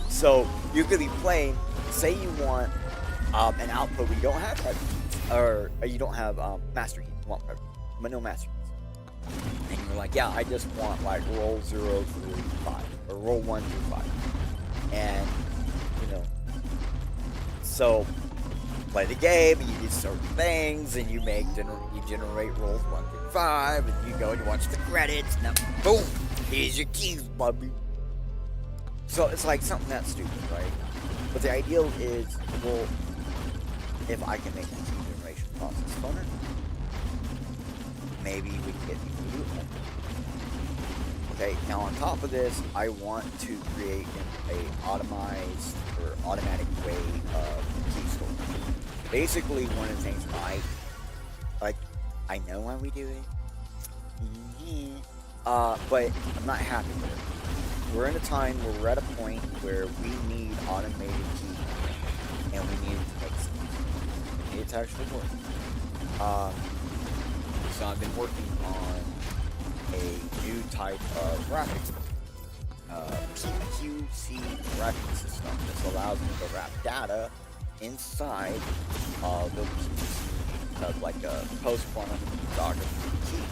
So you could be playing, say you want an output where you don't have private keys, or you don't have master keys, you want private keys, but no master keys. And you're like, yeah, I just want like roll 0 through 5, or roll 1 through 5. And, you know, so play the game, and you do certain things, and you generate rolls 1 through 5, and you go and you watch the credits, and then boom, here's your keys, bubby. So it's like something that stupid, right? But the ideal is, well, if I can make the key generation process funner, maybe we can get people to do it more. Okay, now on top of this, I want to create a automized or automatic way of key storage. Basically, one of the things I know why we do it, but I'm not happy with it. We're in a time where we're at a point where we need automated key, and we need it to make sense. We need it to actually work. So I've been working on a new type of graphics, PQC graphics system. This allows me to wrap data inside of the QC, of like a post-quantum cryptography key,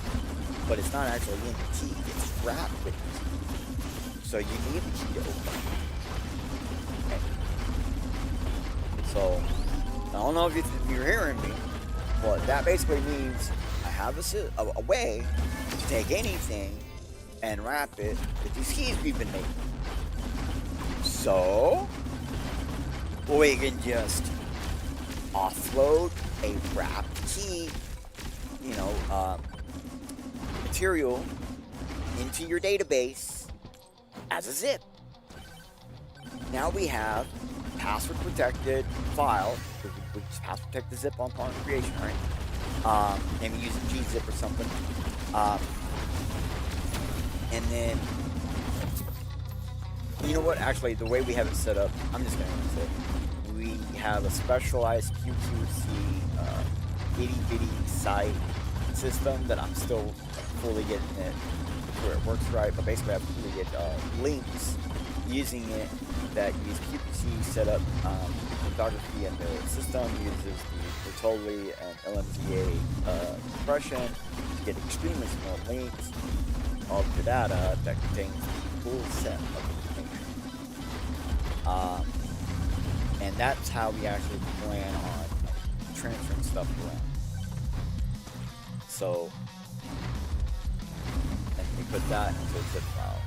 but it's not actually in the key, it's wrapped with the key. So you need the key to open it. Okay. So, I don't know if you're hearing me, but that basically means I have a way to take anything and wrap it with these keys we've been making. So, we can just offload a wrapped key, material into your database as a zip. Now we have password protected file. We just password protect the zip on creation, right? Maybe use a G-zip or something. And then, you know what? Actually, the way we have it set up, I'm just going to say, we have a specialized QQC itty bitty site system that I'm still fully getting it where it works right. But basically, I fully get links using it that use QQC set up cryptography, and the system uses the Bertolli and LMDA compression to get extremely small links of the data that contains the full set of information. And that's how we actually plan on transferring stuff around. So, let me put that into a zip file.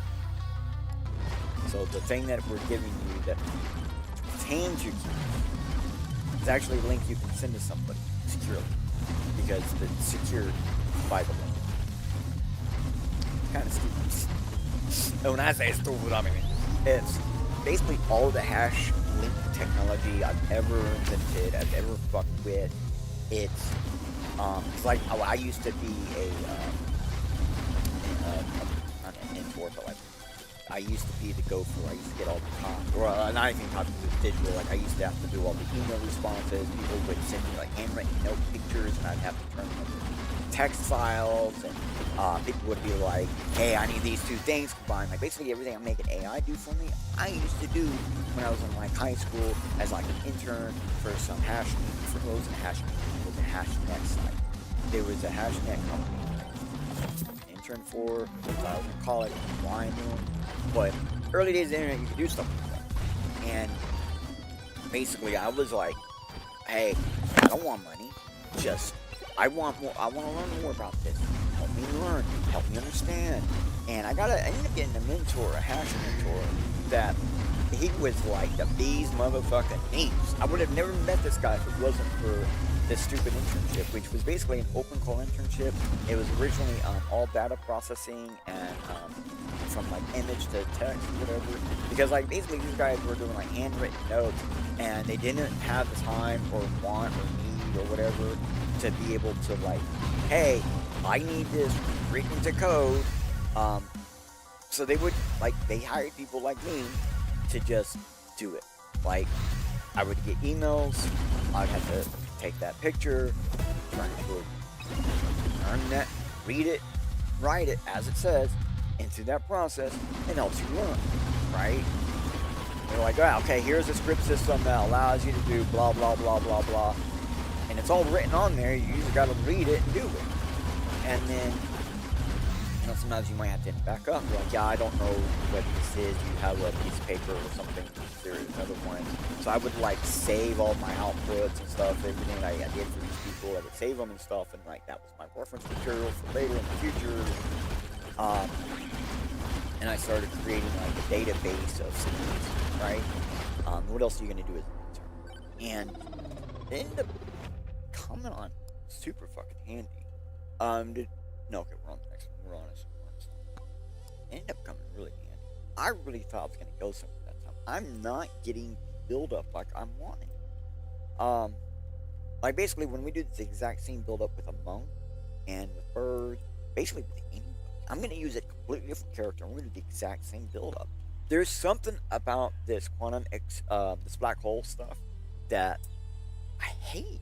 So the thing that we're giving you that contains your keys is actually a link you can send to somebody securely, because it's secured by the link. It's kind of stupid. And when I say stupid, I mean it's basically all the hash link technology I've ever invented, I've ever fucked with. It's like I used to be not an mentor, but like I used to be the gopher. I used to get all the top, or not even top, digital. Like I used to have to do all the email responses. People would send me like handwritten note pictures, and I'd have to turn them into text files. And people would be like, "Hey, I need these two things combined." Like basically everything I'm making AI do for me, I used to do when I was in like high school as like an intern for some for those in HashNet site. There was a HashNet company. Intern for when I was in college, blind doing. But early days of the internet, you could do stuff like that. And basically, I was like, "Hey, I don't want money. Just I want more. I want to learn more about this. Help me learn. Help me understand." And I ended up getting a mentor, a hash mentor, that he was like the bee's motherfucking knees. I would have never met this guy if it wasn't for this stupid internship, which was basically an open call internship. It was originally all data processing and from like image to text or whatever, because like basically these guys were doing like handwritten notes, and they didn't have the time or want or need or whatever to be able to like, hey, I need this written to code. So they would they hired people like me to just do it. Like I would get emails, I'd have to take that picture, turn it to learn that, read it, write it as it says. And through that process, it helps you learn, right? They're like, oh, okay, here's a script system that allows you to do blah, blah, blah, blah, blah. And it's all written on there. You just got to read it and do it. And then, know, sometimes you might have to back up. You're like, yeah, I don't know what this is. You have a piece of paper or something. There's another one. So I would like save all my outputs and stuff, everything that I did for these people. I would save them and stuff, and like that was my reference material for later in the future. And I started creating like a database of scenes, right? What else are you gonna do with it? And it ended up coming on super fucking handy. No, okay, we're on the next one. We're on this one. It ended up coming really handy. I really thought I was gonna go somewhere that time. I'm not getting build up like I'm wanting. Like basically when we do the exact same build up with a monk and with birds, basically with any, I'm gonna use a completely different character. I'm gonna do the exact same build up. There's something about this this black hole stuff that I hate.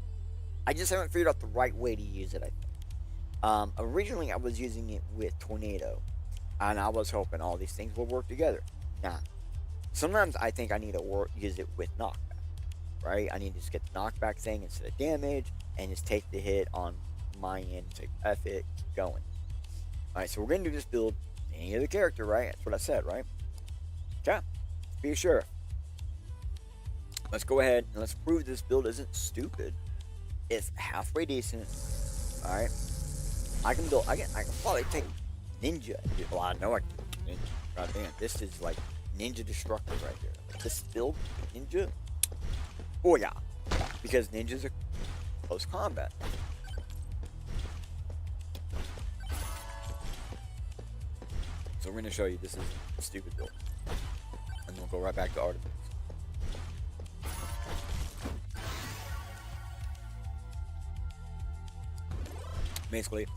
I just haven't figured out the right way to use it, I think. Originally I was using it with Tornado, and I was hoping all these things would work together. Nah. Sometimes I think I need to use it with knockback, right? I need to just get the knockback thing instead of damage, and just take the hit on my end, take F it, keep going. Alright, so we're going to do this build, any other character, right? That's what I said, right? Okay, be sure. Let's go ahead and let's prove this build isn't stupid. It's halfway decent. Alright. I can probably take Ninja. Well, I know I can do Ninja. God damn, this is like Ninja Destructor right here. This build, Ninja. Oh yeah. Because Ninjas are close combat. So we're going to show you this is a stupid build. And then we'll go right back to Artemis. Basically,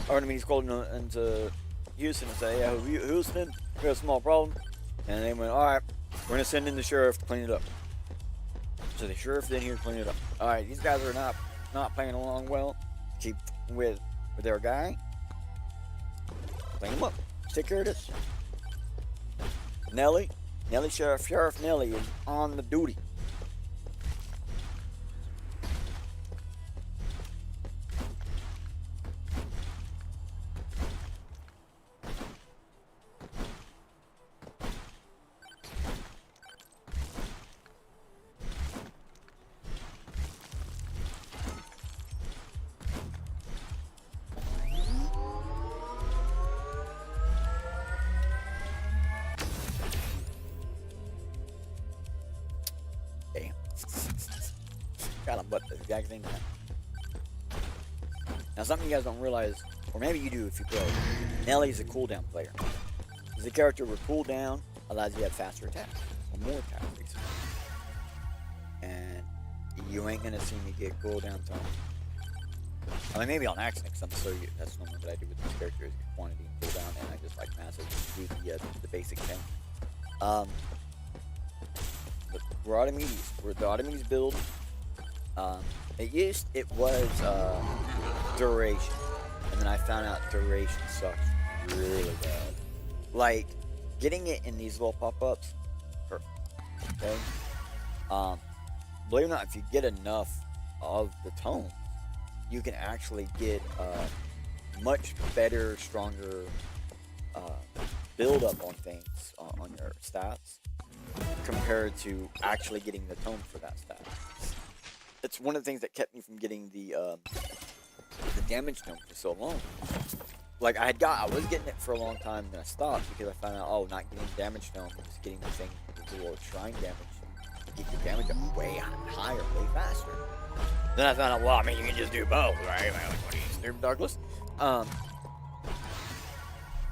Artemis called into Houston and said, yeah, Houston, we have a small problem. And they went, alright, we're going to send in the sheriff to clean it up. So the sheriff then here to clean it up. Alright, these guys are not playing along well. Keep with their guy. Clean them up. Take care of this. Nelly, Sheriff Nelly is on the duty. Damn. Got him, but the exact same time. Now, something you guys don't realize, or maybe you do if you play, Nelly's a cooldown player. The character with cooldown allows you to have faster attacks, or more attacks, basically. And you ain't gonna see me get cooldown time. I mean, maybe on accident, because I'm so used. That's normally what I do with this character is get quantity and cooldown, and I just like massive do the basic thing. We're the Artemis build. It was duration, and then I found out duration sucks really bad. Like getting it in these little pop-ups, hurt. Okay. Believe it or not, if you get enough of the tone, you can actually get much better, stronger build up on things on your stats compared to actually getting the tone for that stat. It's one of the things that kept me from getting the damage tone for so long. Like I was getting it for a long time, and then I stopped because I found out, oh, not getting damage tone, just getting the thing with the little shrine damage, get your damage up way higher, way faster. Then I found out, well, I mean, you can just do both, right? Like, what are you, stupid Douglas?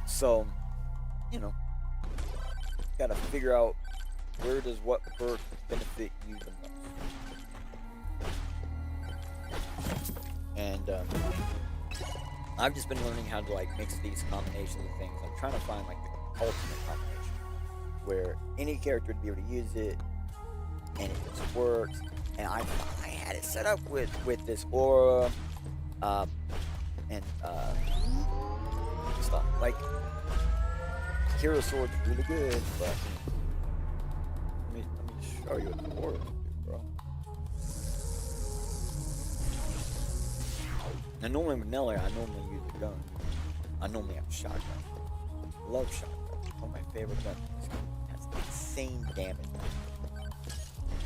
So, you know, gotta figure out where does what perk benefit you the most. And I've just been learning how to like mix these combinations of things. I'm trying to find like the ultimate combination where any character would be able to use it and it just works. And I had it set up with this aura and stuff. Like Hero Sword's really good, but let me show you what the aura can do, bro. And normally with Nelly, I normally use the gun. I normally have a shotgun. Love shotgun. One of my favorite guns. It has insane damage.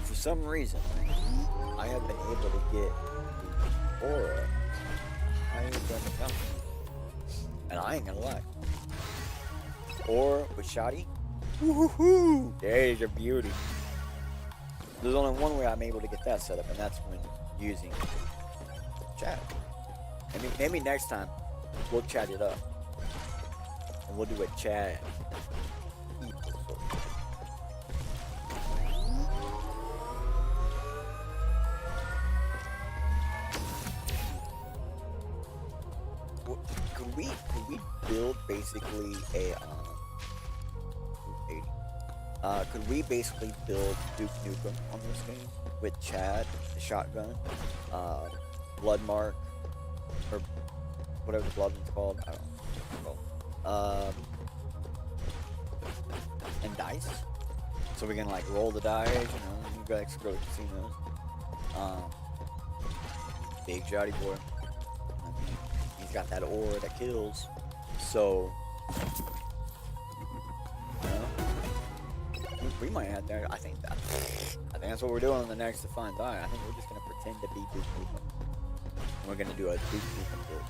For some reason, I have been able to get the aura higher than the fountain. And I ain't gonna lie. Aura with shotty, woohoo! There's your beauty. There's only one way I'm able to get that set up, and that's when using chat. Maybe next time we'll chat it up. And we'll do a chat. Could we build basically a could we basically build Duke Nukem on this game with Chad, the shotgun, Bloodmark, or whatever the blood one's called? I don't know. And dice, so we can like roll the dice. You know, you guys go to casinos. Big Jotty boy. I mean, he's got that aura that kills. So, you know, we might have that. I think that's what we're doing on the next Definy Thy. I think we're just gonna pretend to be Duke Nukem. And we're gonna do a Duke Nukem build.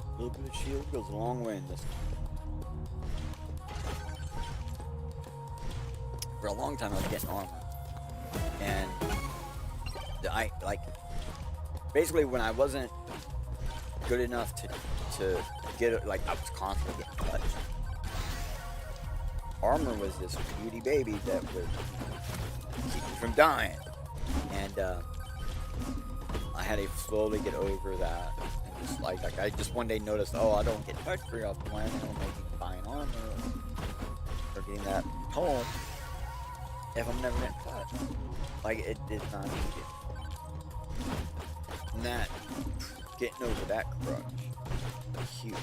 A little bit of shield goes a long way in this. For a long time I was getting armor. And I like basically when I wasn't good enough to get it, like I was constantly getting touched. Armor was this beauty baby that would keep me from dying. And I had to slowly get over that. Just like I just one day noticed, oh, I don't get touched very often. Why am I making buying armor or getting that home if I'm never getting touched? Like it did not need it. And that getting over that crutch was huge.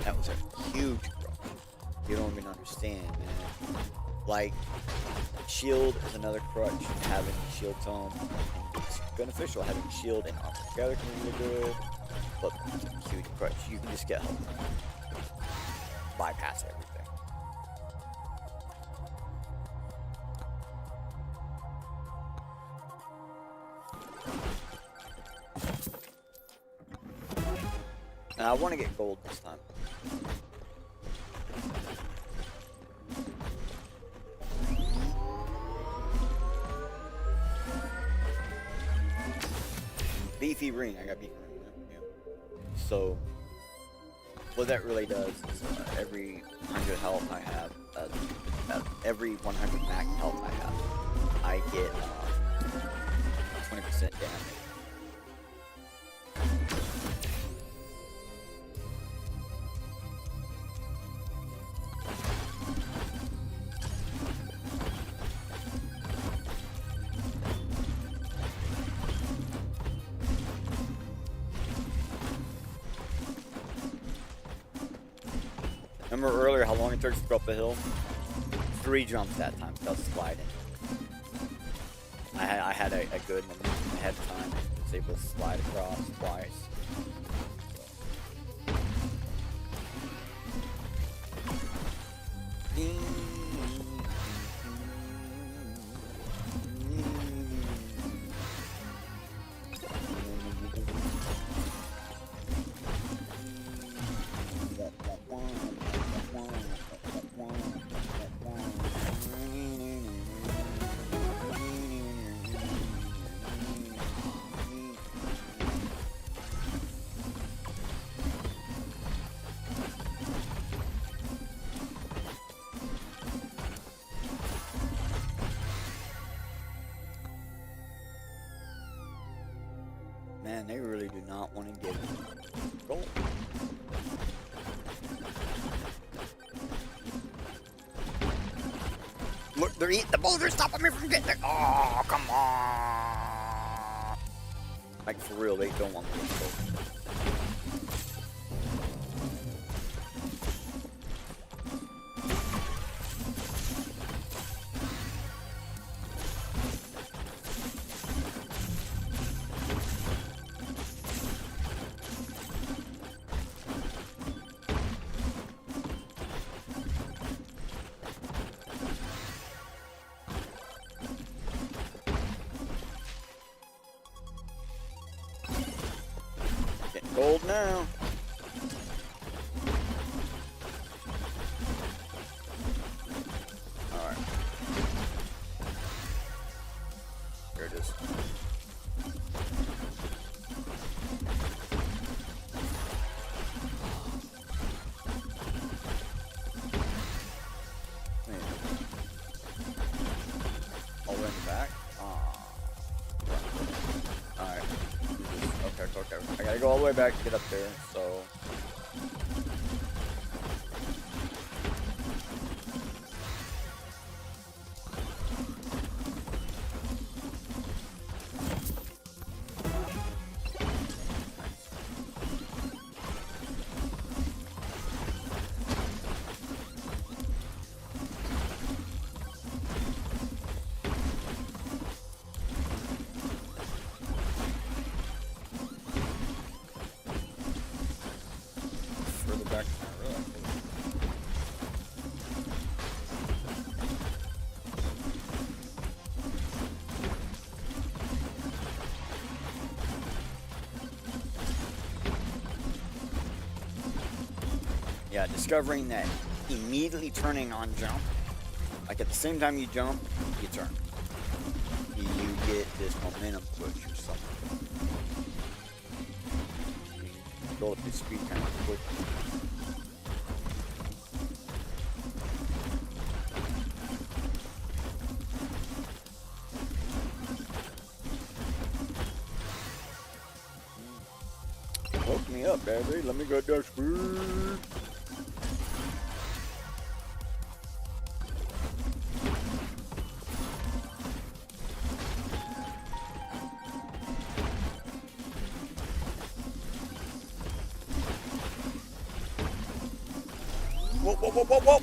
That was a huge crutch. You don't even understand, man. Like shield is another crutch. Having shield tome. It's beneficial having shield and armor together can be really good, but it's a huge crutch. You can just get help. Bypass everything. And I want to get gold this time. Beefy ring, I got beefy ring. Yeah. So, what that really does is every 100 health I have, every 100 max health I have, I get 20% damage. Remember earlier how long it took to go up the hill? 3 jumps that time, so I was sliding. I had a good momentum ahead of time. I was able to slide across twice. Man, they really do not want to give gold. Look, they're eating the boulders, stopping me from getting there. Oh, come on. Like, for real, they don't want me to go. Gold now. Alright. Here it is. All the way in the back? Alright. Okay. I gotta go all the way back to get up there, so. Back to my room. Yeah, discovering that immediately turning on jump, like at the same time you jump, you turn. You get this momentum push or something. You build up this speed kind of quickly. Hook me up, baby. Let me go down speed. Whoa.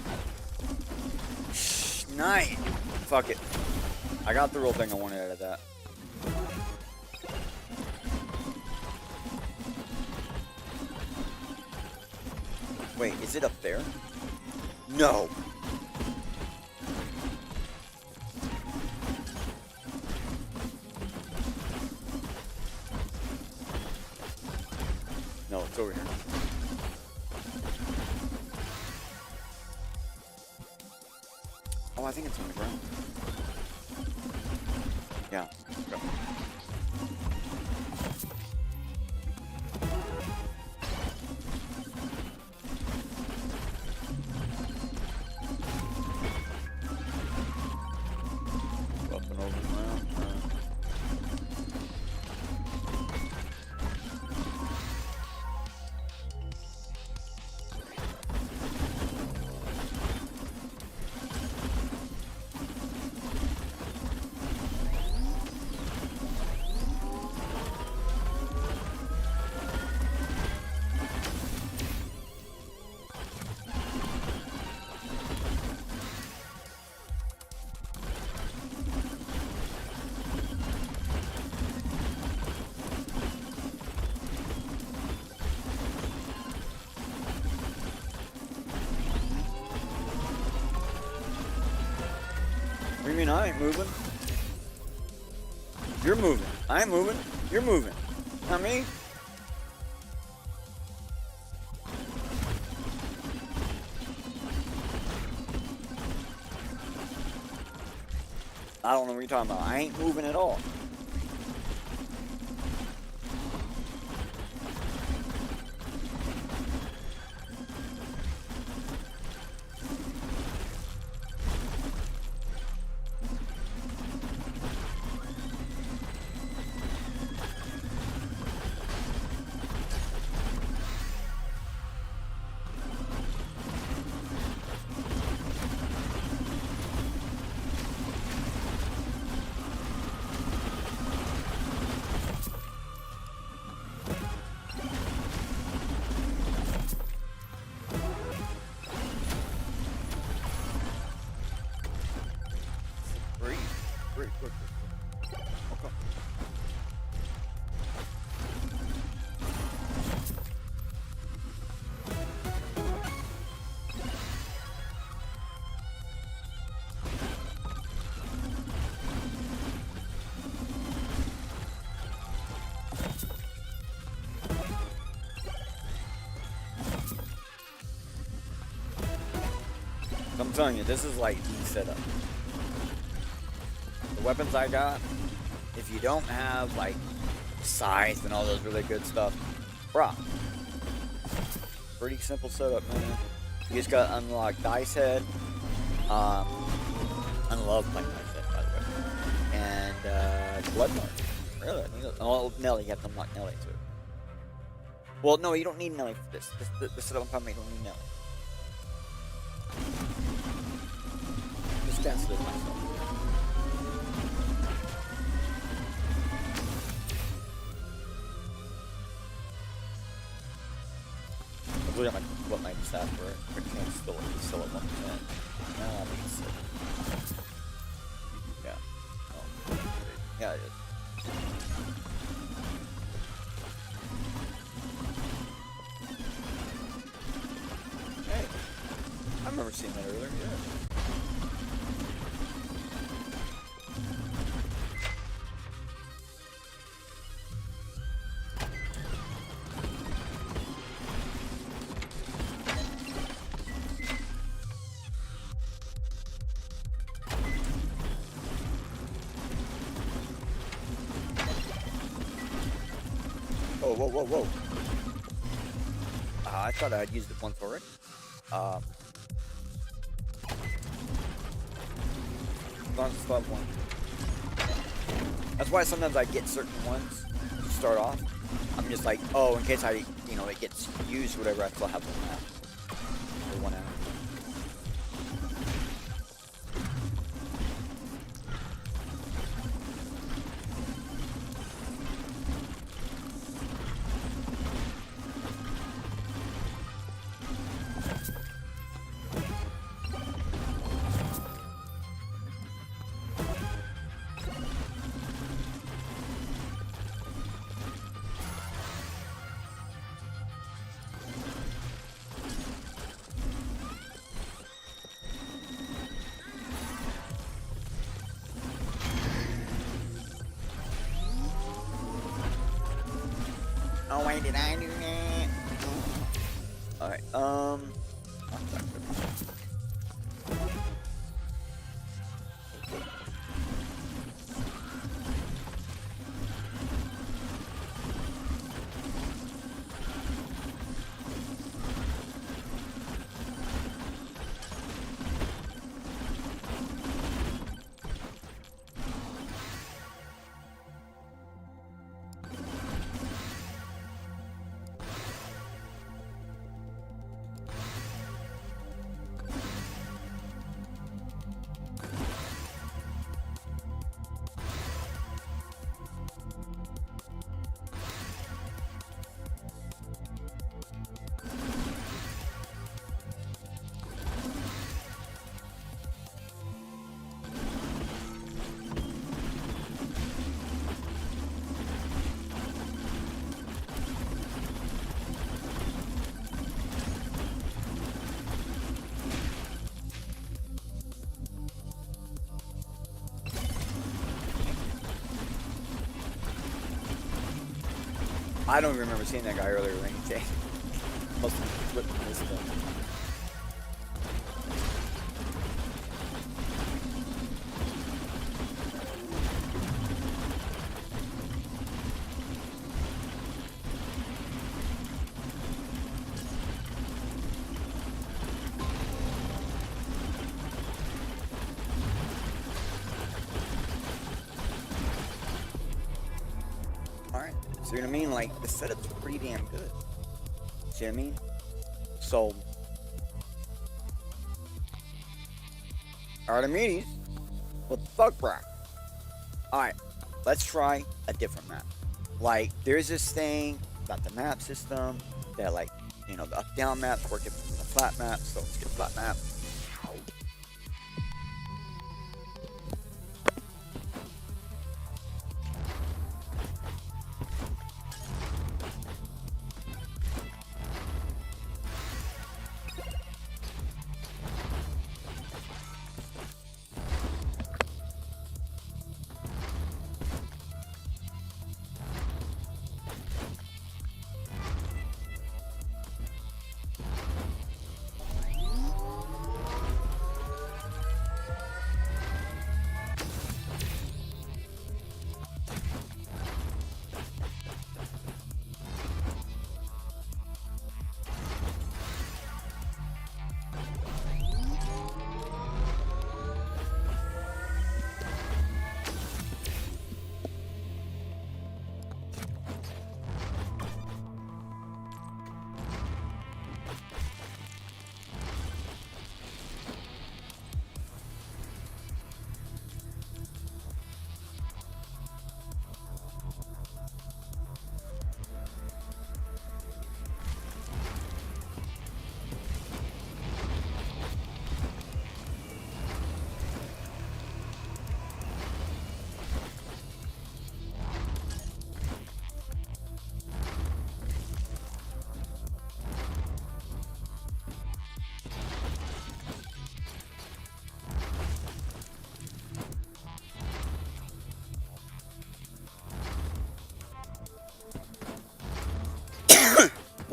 Shh, nice. Fuck it. I got the real thing I wanted out of that. Wait, is it up there? No. No, it's over here. Oh, I think it's on the ground. Yeah. Go. What do you mean I ain't moving? You're moving. I'm moving. You're moving. Not me. I don't know what you're talking about. I ain't moving at all. telling you, this is like the setup. The weapons I got, if you don't have like scythe and all those really good stuff, bruh, pretty simple setup, man. You just gotta unlock Dice Head. I love playing Dice Head, by the way. And Blood Mark. Really? I think oh, Nelly, you have to unlock Nelly too. Well, no, you don't need Nelly for this. This setup I'm talking about, you don't need Nelly. Just cancel it myself. I really like what my stats were. I can't still at 1%. No, I think it's yeah. Oh, yeah, it is. Hey, I remember seeing that earlier. Yeah. Whoa, whoa, whoa. I thought I had used it once already. As still have one. That's why sometimes I get certain ones to start off. I'm just like, oh, in case it gets used, whatever, I still have one out. Or one out. Oh wait, did I do that? Alright, I don't remember seeing that guy earlier or anything. Must have flipped this thing. See what I mean? Like, the setup's pretty damn good. See what I mean? So, Artemis, what the fuck, bro? Alright, let's try a different map. Like, there's this thing about the map system that, like, the up-down maps work different from the flat map, so let's get a flat map.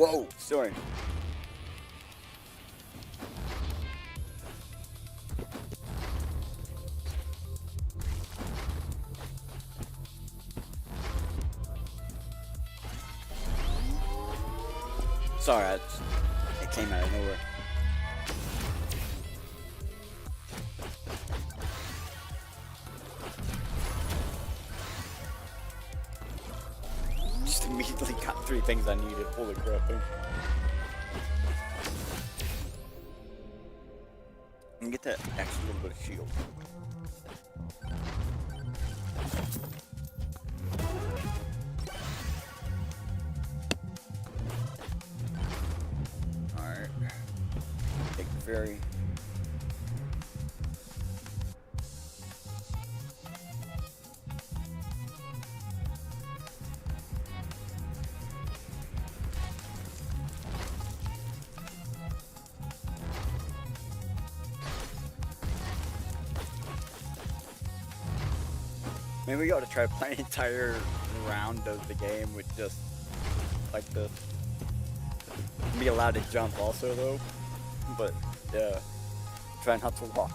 Whoa, sorry. Sorry, it came out of nowhere. Just immediately got 3 things I needed. Holy crap, thank you. And get that extra little bit of shield. Alright. Take the ferry. Maybe we gotta try playing an entire round of the game with just like this. Be allowed to jump also though, but yeah, try not to walk.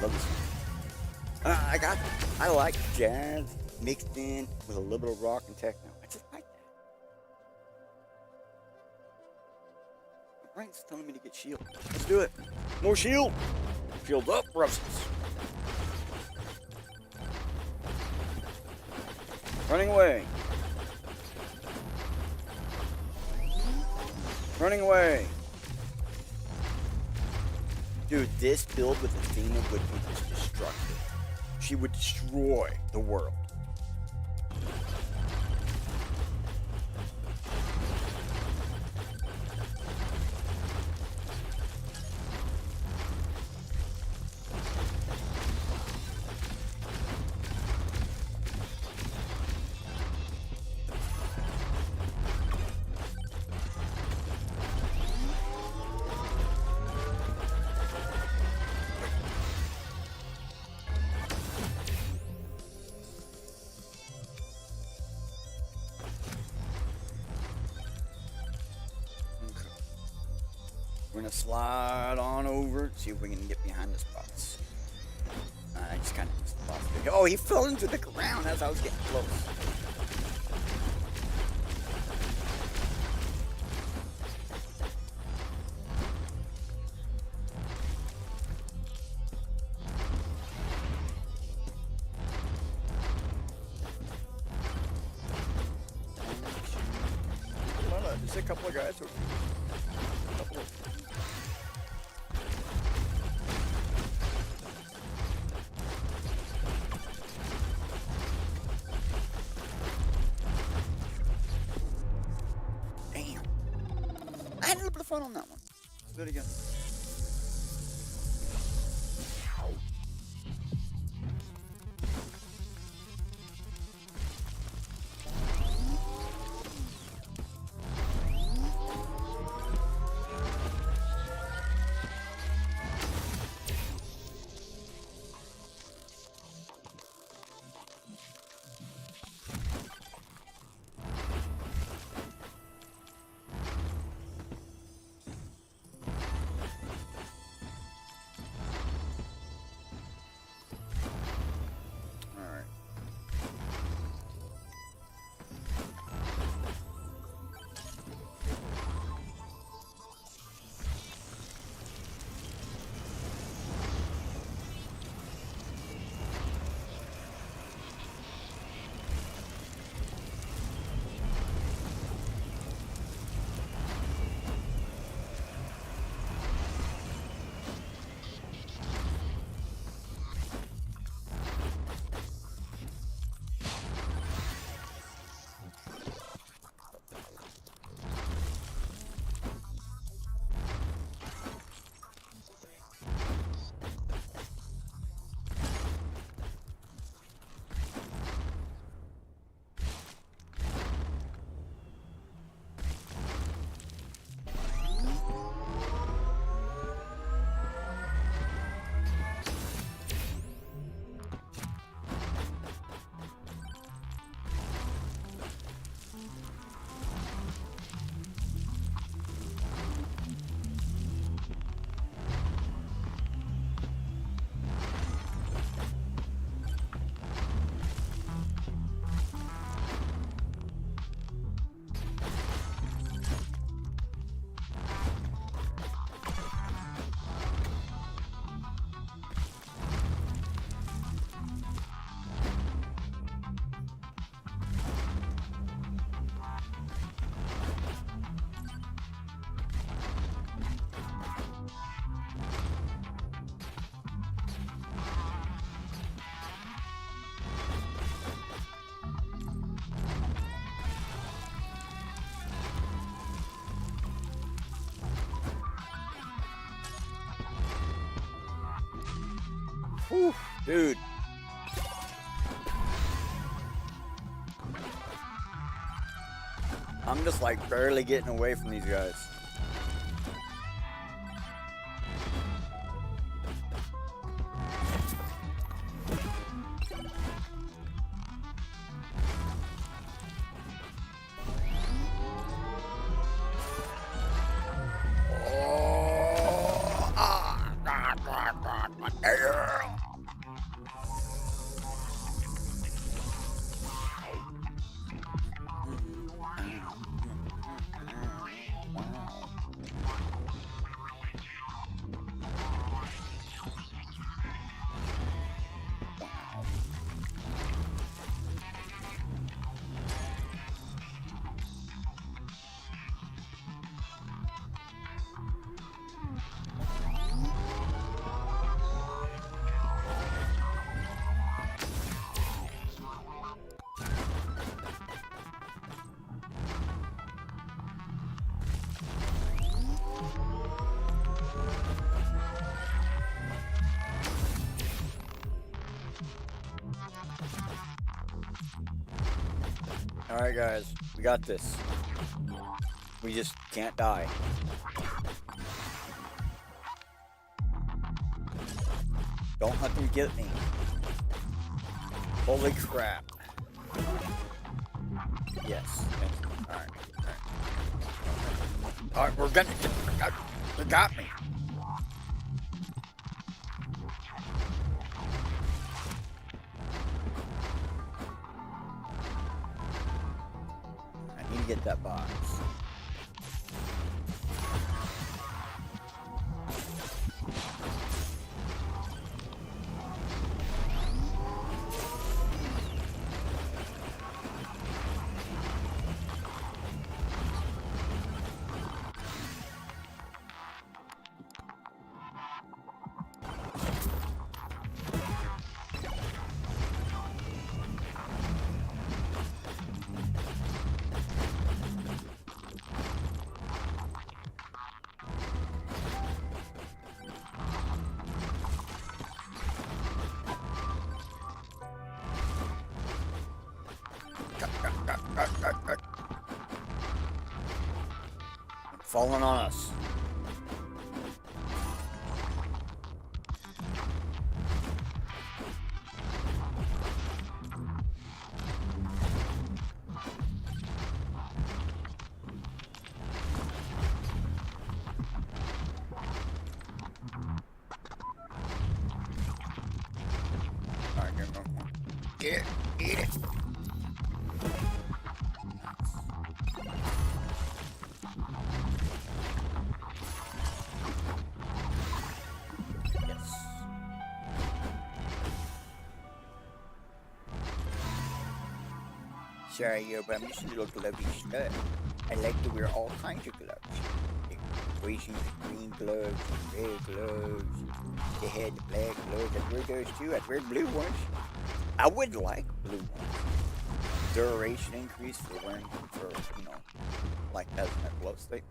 Love this one. I like jazz mixed in with a little bit of rock and techno. I just like that. My brain's telling me to get shield. Let's do it. More shield. Shield up, Russians. Running away. Running away. Dude, this build with Athena would be just destructive. She would destroy the world. We're gonna slide on over, see if we can get behind the spots. I just kind of missed the boss. Oh, he fell into the ground as I was getting close. There's a couple of guys over here. I had a little bit of fun on that one. Let's do it again. Whew, dude. I'm just like barely getting away from these guys. Alright guys, we got this. We just can't die. Don't let them get me. Holy crap. Yes. Alright. Alright, we're gonna get... They got me. I need to get that box. Falling on us. All right, get it, eat it. Sorry, yo, but I'm just a little glovey stud. I like to wear all kinds of gloves. Green gloves, red gloves, they had the black gloves. I'd wear those too. I'd wear blue ones. I would like blue ones. Duration increase for wearing, for, you know, like as a glove statement.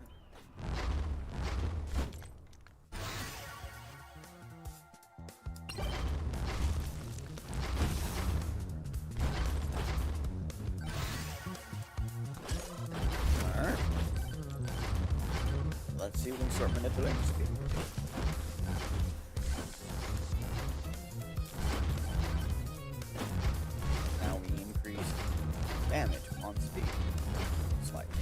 Let's see if we can start manipulating speed. Now we increase damage on speed slightly.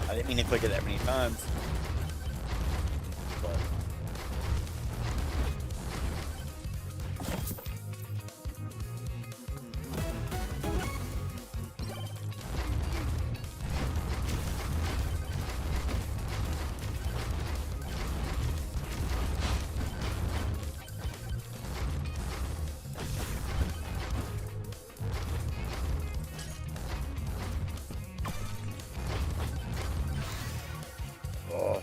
I didn't mean to click it that many times. But Oh.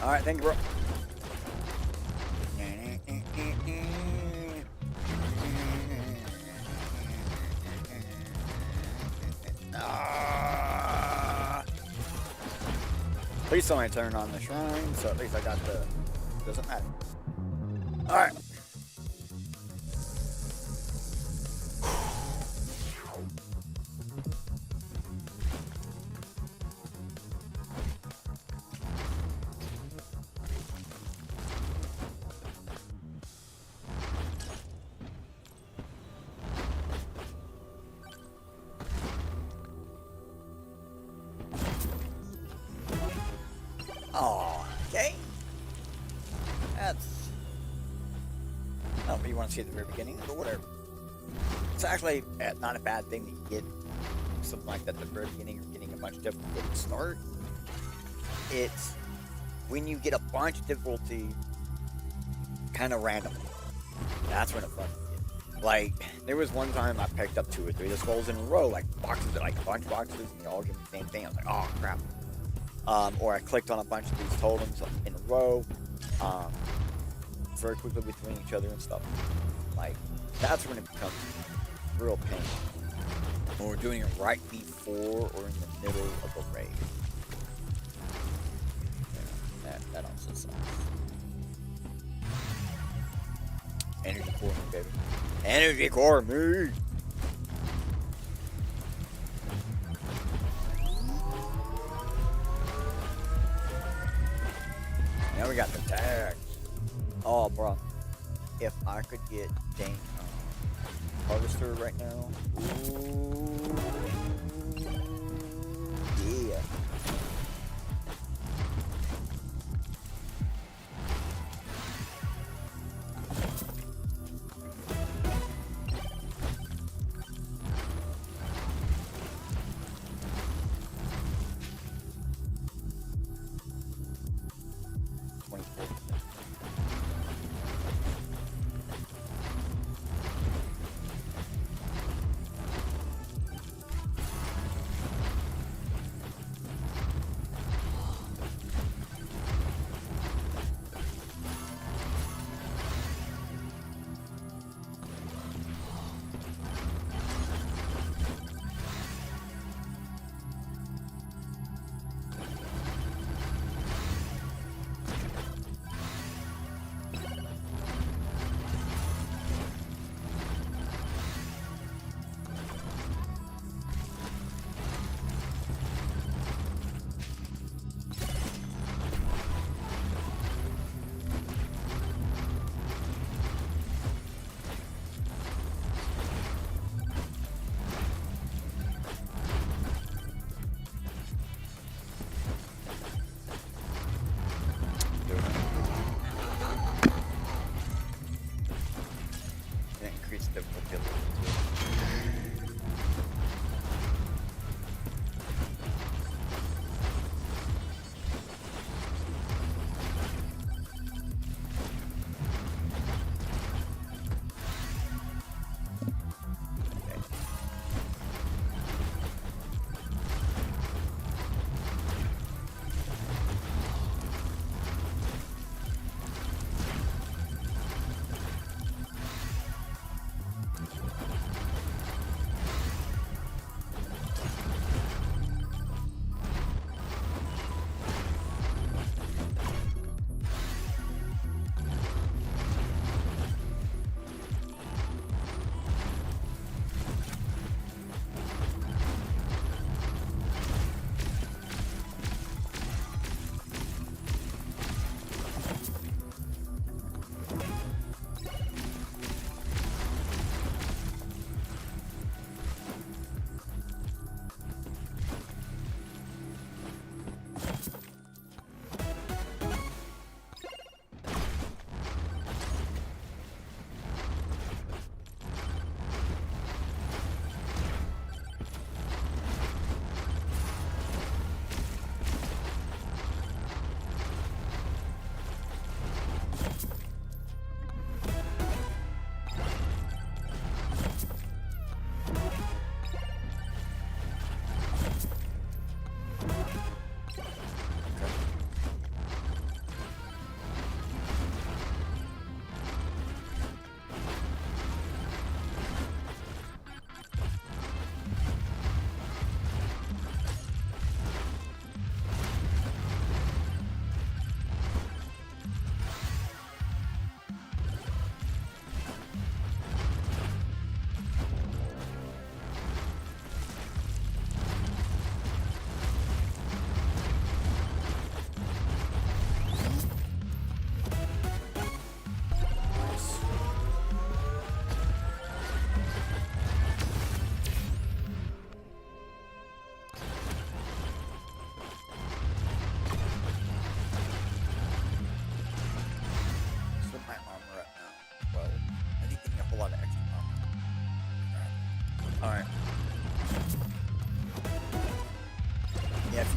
All right, thank you, bro. Please somebody turn on the shrine, so at least I got the. Doesn't matter. All right. Oh, okay. That's. I don't really want to see at the very beginning, but whatever. It's actually not a bad thing to get something like that at the very beginning or getting a bunch of difficulty at the start. It's when you get a bunch of difficulty kind of randomly. That's when it's fun. Like, there was one time I picked up 2 or 3 of the skulls in a row, like boxes, like a bunch of boxes, and they all give me the same thing. I was like, oh crap. Or I clicked on a bunch of these totems in a row, very quickly between each other and stuff. Like, that's when it becomes real pain. When we're doing it right before or in the middle of a raid. Yeah, that also sucks. Energy core me, baby. Energy core me! Now we got the tags. Oh, bro. If I could get dang harvester right now. Ooh, yeah.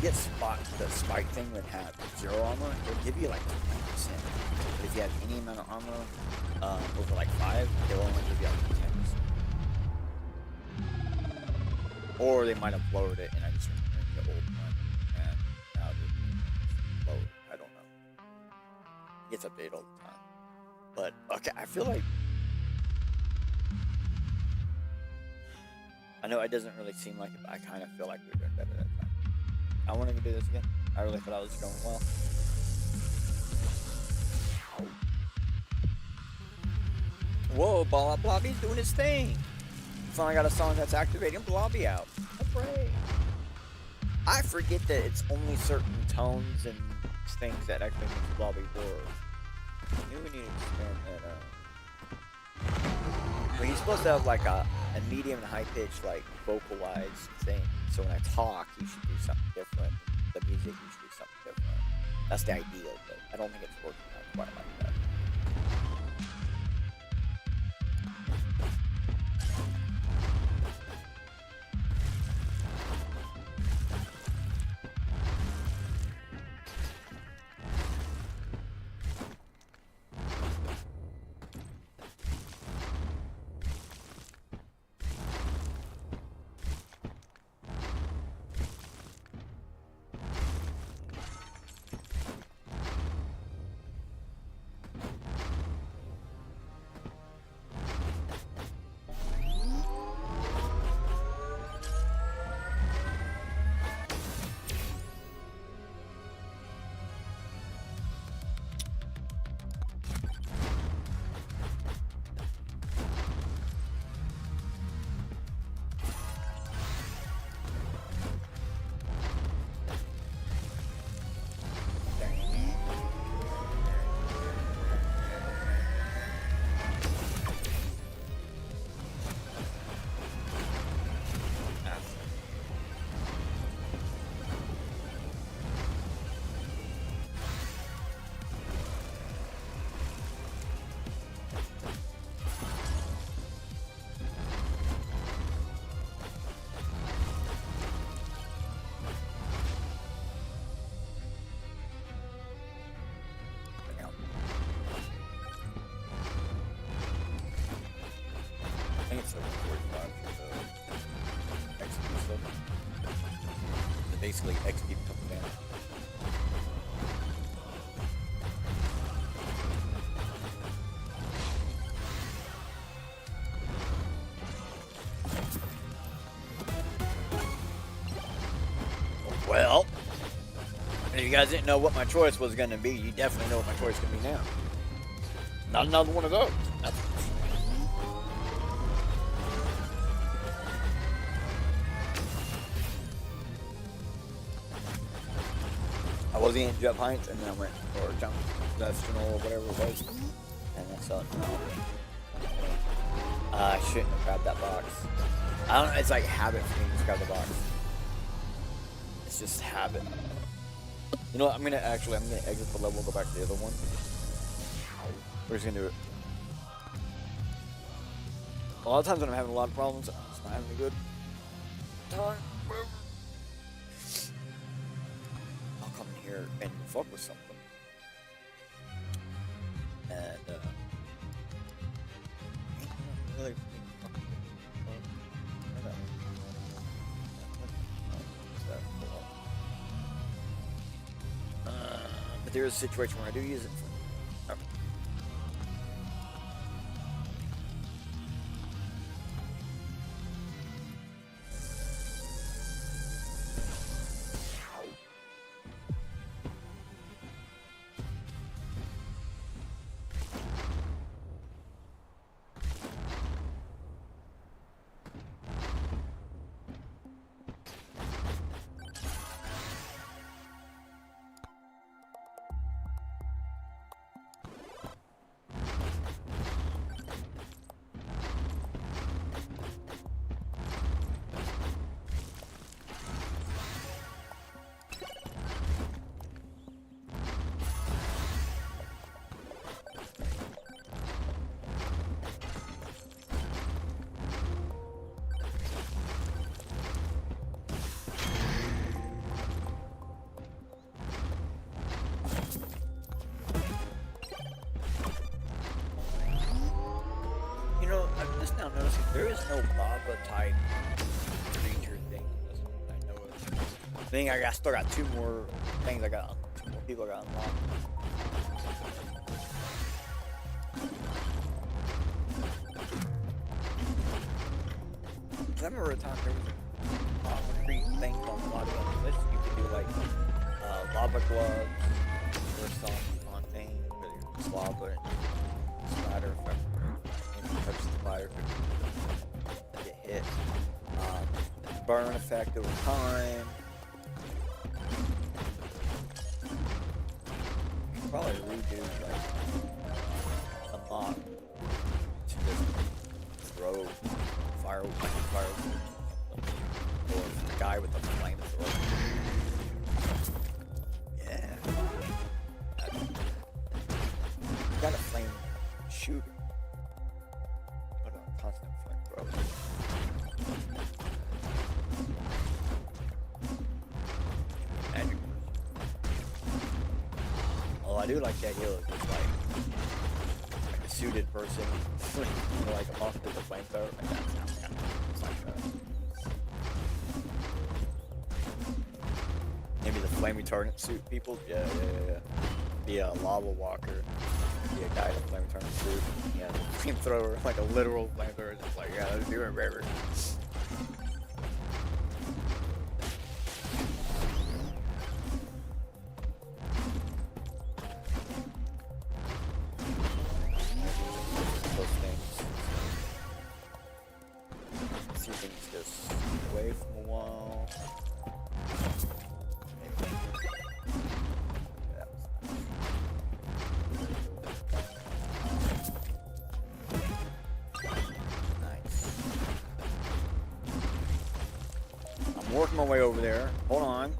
get the spike thing that had 0 armor, it'll give you like 20%. But if you have any amount of armor over like 5, it'll only give you like 10%. Or they might have lowered it, and I just remember the old one, and now it's lowered. I don't know. It gets updated all the time. But okay, I feel like I know it doesn't really seem like it, but I kind of feel like we were doing better that time. I want to do this again. I really thought I was going well. Whoa, Blobby's doing his thing. Finally got a song that's activating Blobby out. Hooray. I forget that it's only certain tones and things that actually makes Blobby work. I knew we needed to expand that But he's supposed to have like a medium and high pitched like vocalized thing. So when I talk, he should do something different. The music, he should do something different. That's the ideal, but I don't think it's working out quite like that. I think it's like 45 for the XP stuff. So basically, XP comes down. Well, if you guys didn't know what my choice was going to be, you definitely know what my choice is going to be now. Not another one of those. I was eating Jeff Heinz, and then I went for junk vegetable or whatever it was, and I saw it. I shouldn't have grabbed that box. I don't know, it's like habit for me to just grab the box. It's just habit. You know what, I'm gonna exit the level and go back to the other one. We're just gonna do it. A lot of times when I'm having a lot of problems, I'm just not having a good time. I'll come in here and fuck with something. And, really, but there is a situation where I do use it for. There is no lava type creature thing. I know it. I think I still got two more things. Two more people I got unlocked. I remember a time there was concrete things on a lot of the list. You could do like lava gloves or some on things, but it's lava and splatter effect. And you touch the splatter, get hit. Burn effect over time. You could probably redo like a mod to just throw fire, or the guy with the flamethrower. Yeah. You got a flame shooter. But a constant flamethrower. Magic. Oh, I do like that hill. It's just like a suited person, like a monster with a flamethrower. Like that sounds kind of like that. Maybe the flame retardant suit people. Yeah. Be a lava walker. Be a guy in a flame retardant suit. Yeah, flamethrower, like a literal flamethrower. Just like, yeah, let's do it, river. Working my way over there. Hold on.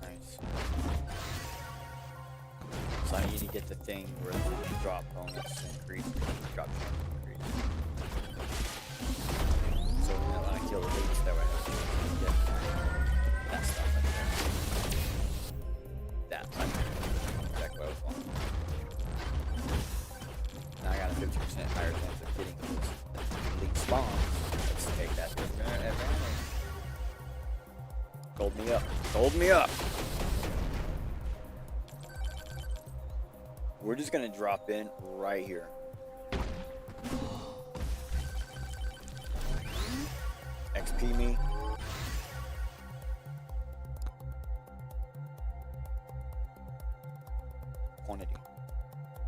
Nice. So I need to get the thing where the drop bonus increase, drop chance increase. So when I kill the leads, that way I can get that stuff in there. That type of exactly what I was wanting. Now I got a 50% higher chance of getting these elite spawns. Let's take that to advantage. Gold me up. Gold me up! We're just gonna drop in right here. XP me. Quantity.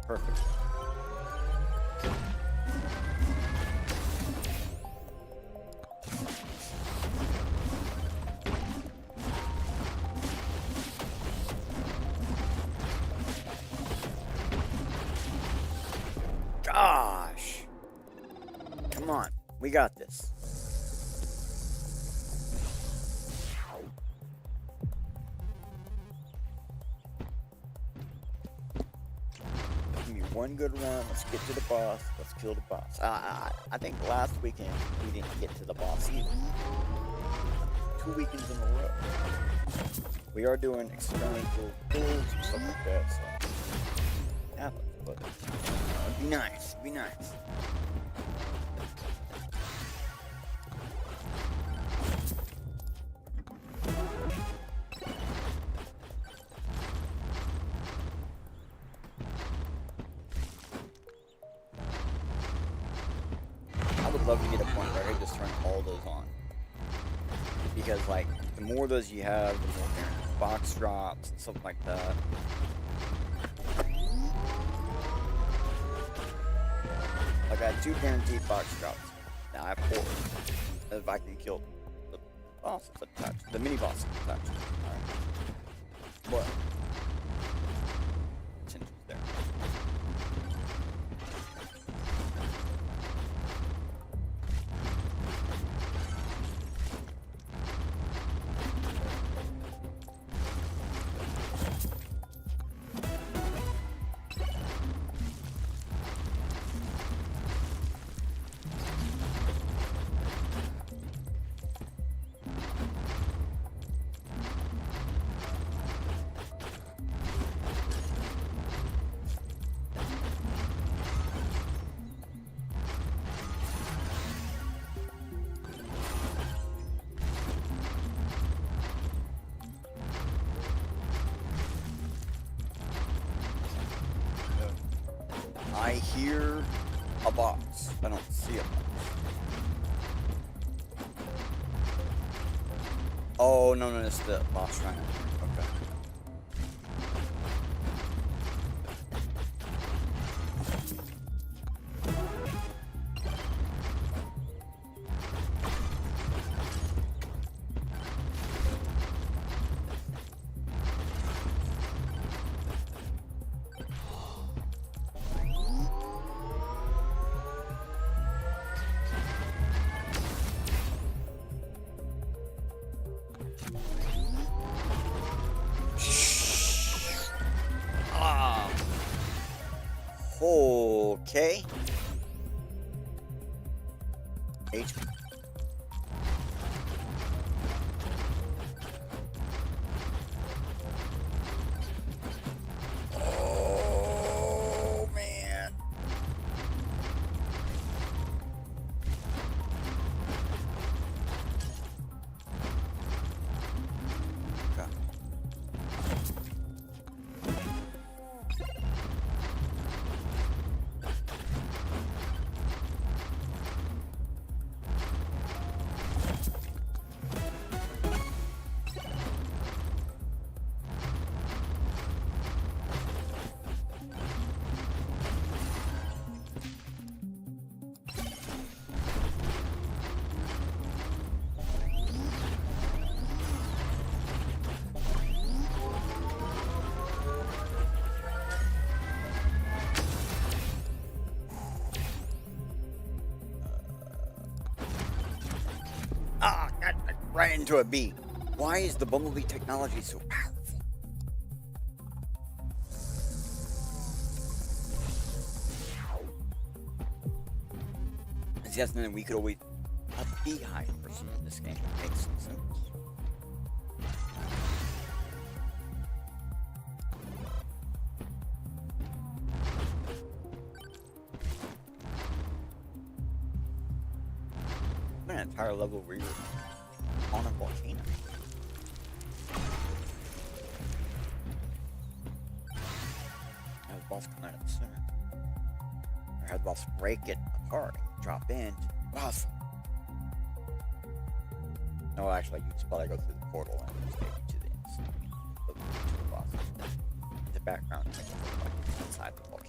Perfect. Gosh. Come on. We got this. One good run. Let's get to the boss. Let's kill the boss. I think last weekend we didn't get to the boss either. 2 weekends in a row. We are doing experimental tools and stuff like that, so it happens, but it'd be nice. It'd be nice. I would love to get a point where I could just turn all those on. Because, like, the more of those you have, the more box drops and stuff like that. Like, I had 2 guaranteed box drops. Now I have 4. If I can kill the boss that's attached. The mini boss that's attached. Alright. But potential's there. I hear a box. I don't see a box. Oh, no, it's the boss running. Okay. Okay. HP. Oh, man. Okay. Ah, God, right into a bee. Why is the bumblebee technology so powerful? See, that's something we could always... A beehive person in this game makes some sense. An entire level where you're on a volcano. Have the boss come out of the center. Or have the boss break it apart and drop in to the boss. No, actually, you'd probably go through the portal and just take you to the boss. The background makes it look like it's inside the volcano.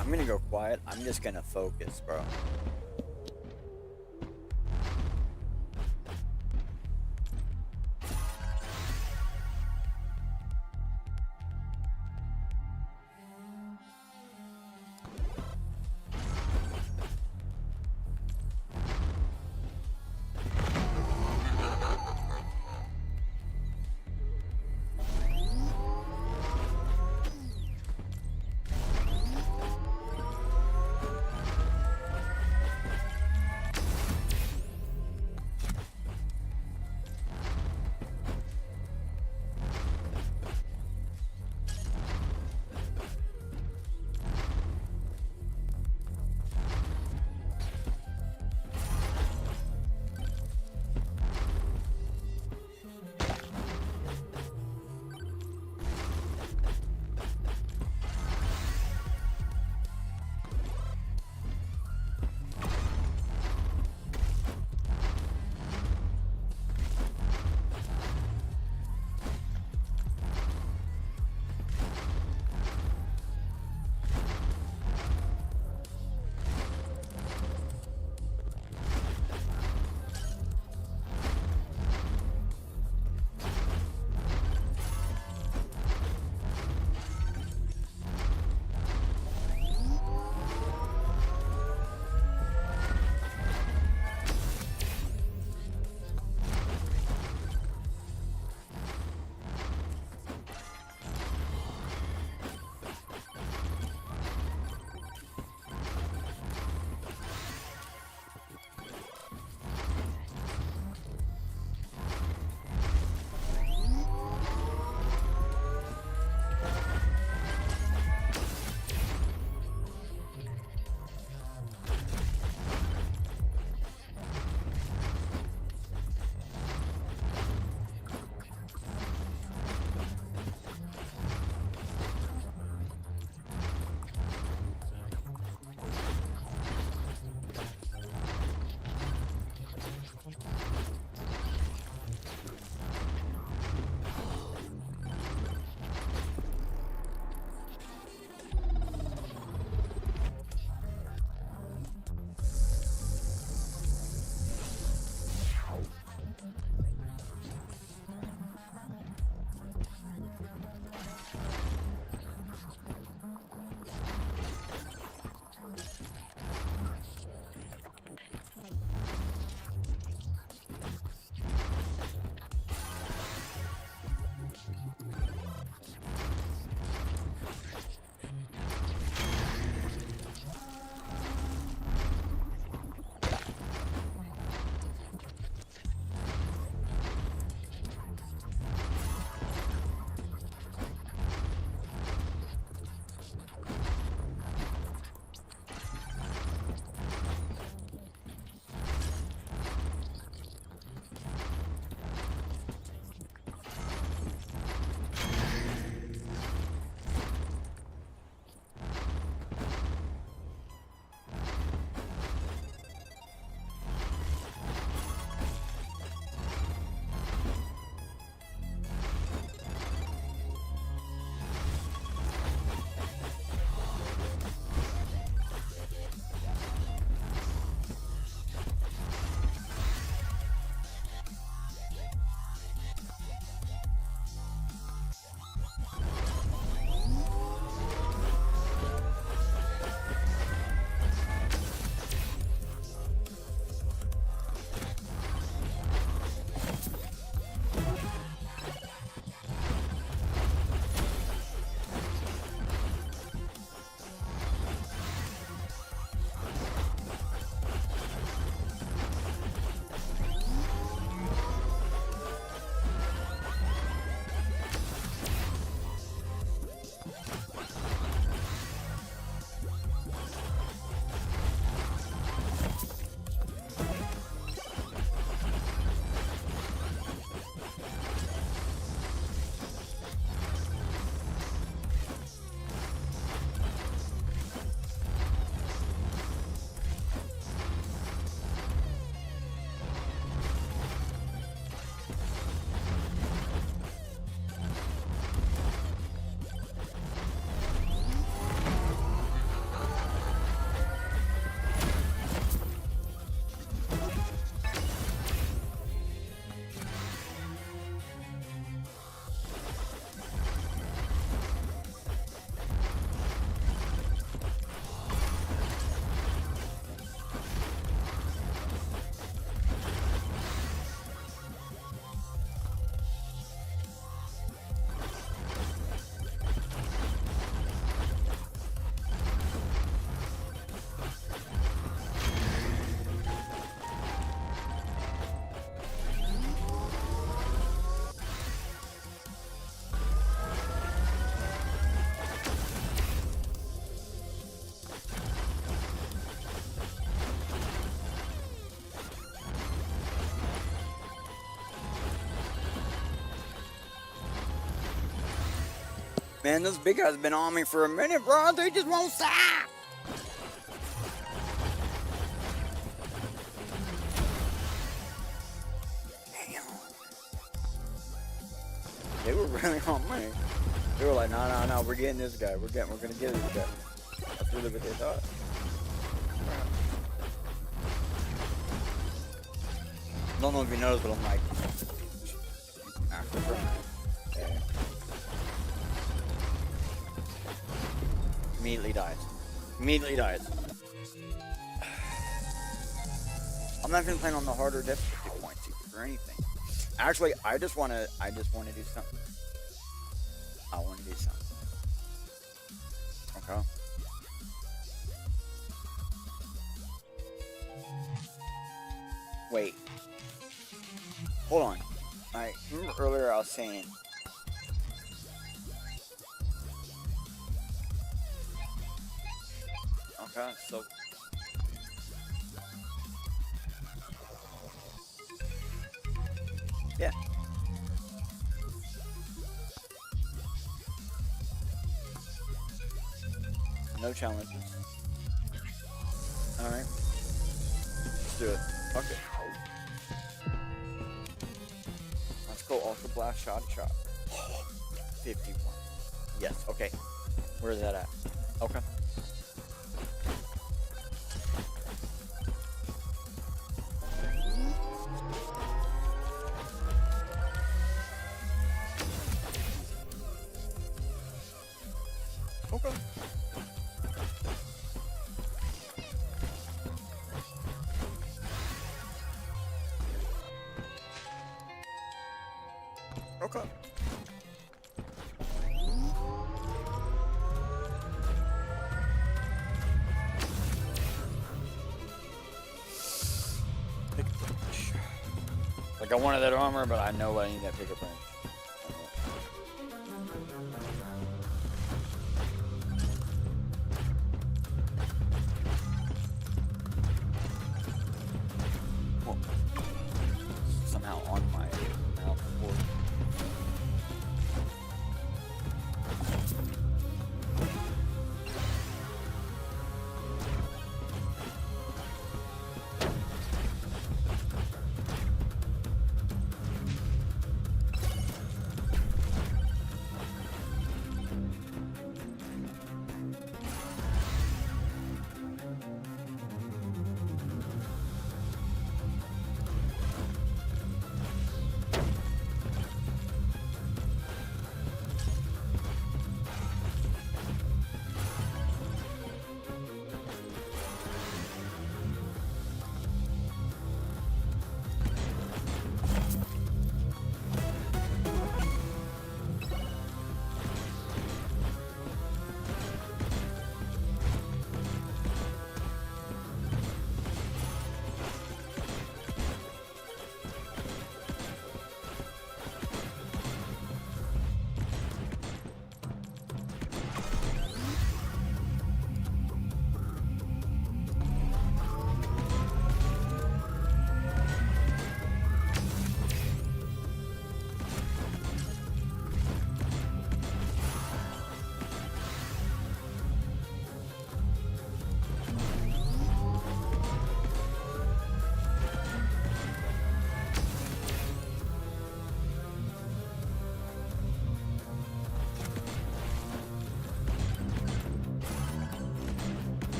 I'm gonna go quiet. I'm just gonna focus, bro. Man, this big guy's been on me for a minute, bro. They just won't stop. Damn. They were really on me. They were like, no, we're getting this guy. We're gonna get this guy. That's really what they thought. I don't know if you noticed, but I'm like, after okay. Immediately dies. Immediately dies. I'm not even playing on the harder difficulty points or anything. Actually, I just want to do something. I want to do something. Okay. Wait. Hold on. Alright, remember earlier I was saying. Okay, so. Yeah. No challenges. Alright. Let's do it. Okay. Let's go Ultra Blast Shot. 51. Yes, okay. Where is that at? Okay. Okay. Okay. Pick a branch. Like I wanted that armor, but I know I need that pick a branch. Somehow on my mouth board.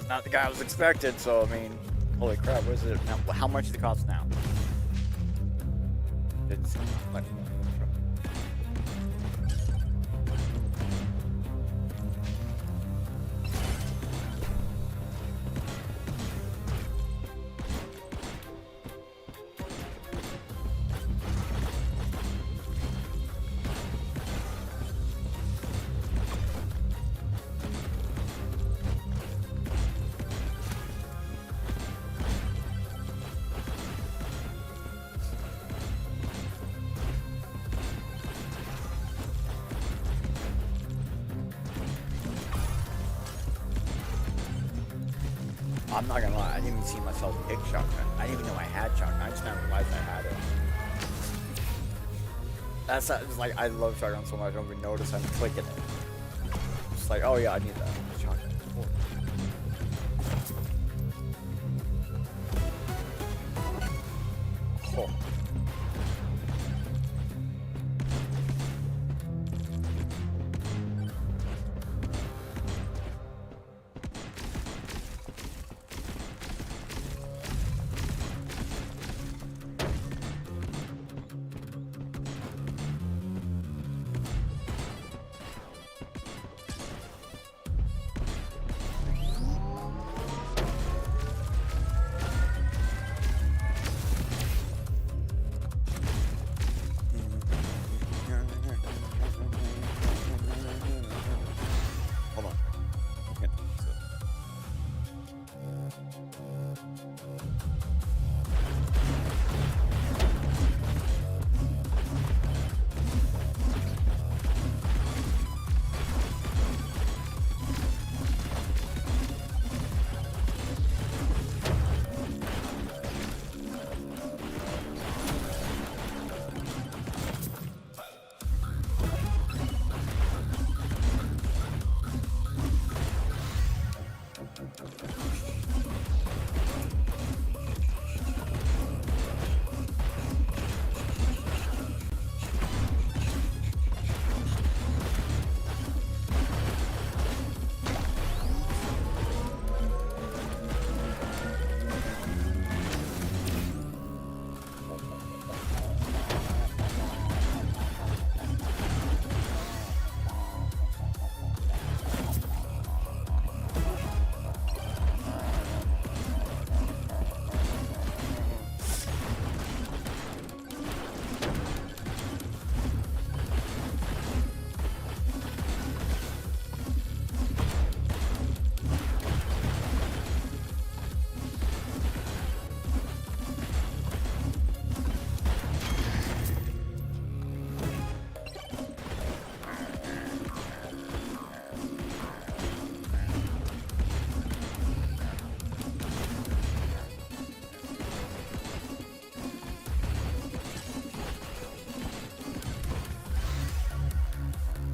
Not the guy I was expected, so I mean, holy crap, what is it now? How much does it cost now? It's much more. I'm not gonna lie, I didn't even see myself pick shotgun. I didn't even know I had shotgun. I just never realized I had it. That's it's like, I love shotgun so much, I don't even notice I'm clicking it. It's like, oh yeah, I need that shotgun. Oh. Hold on. Okay.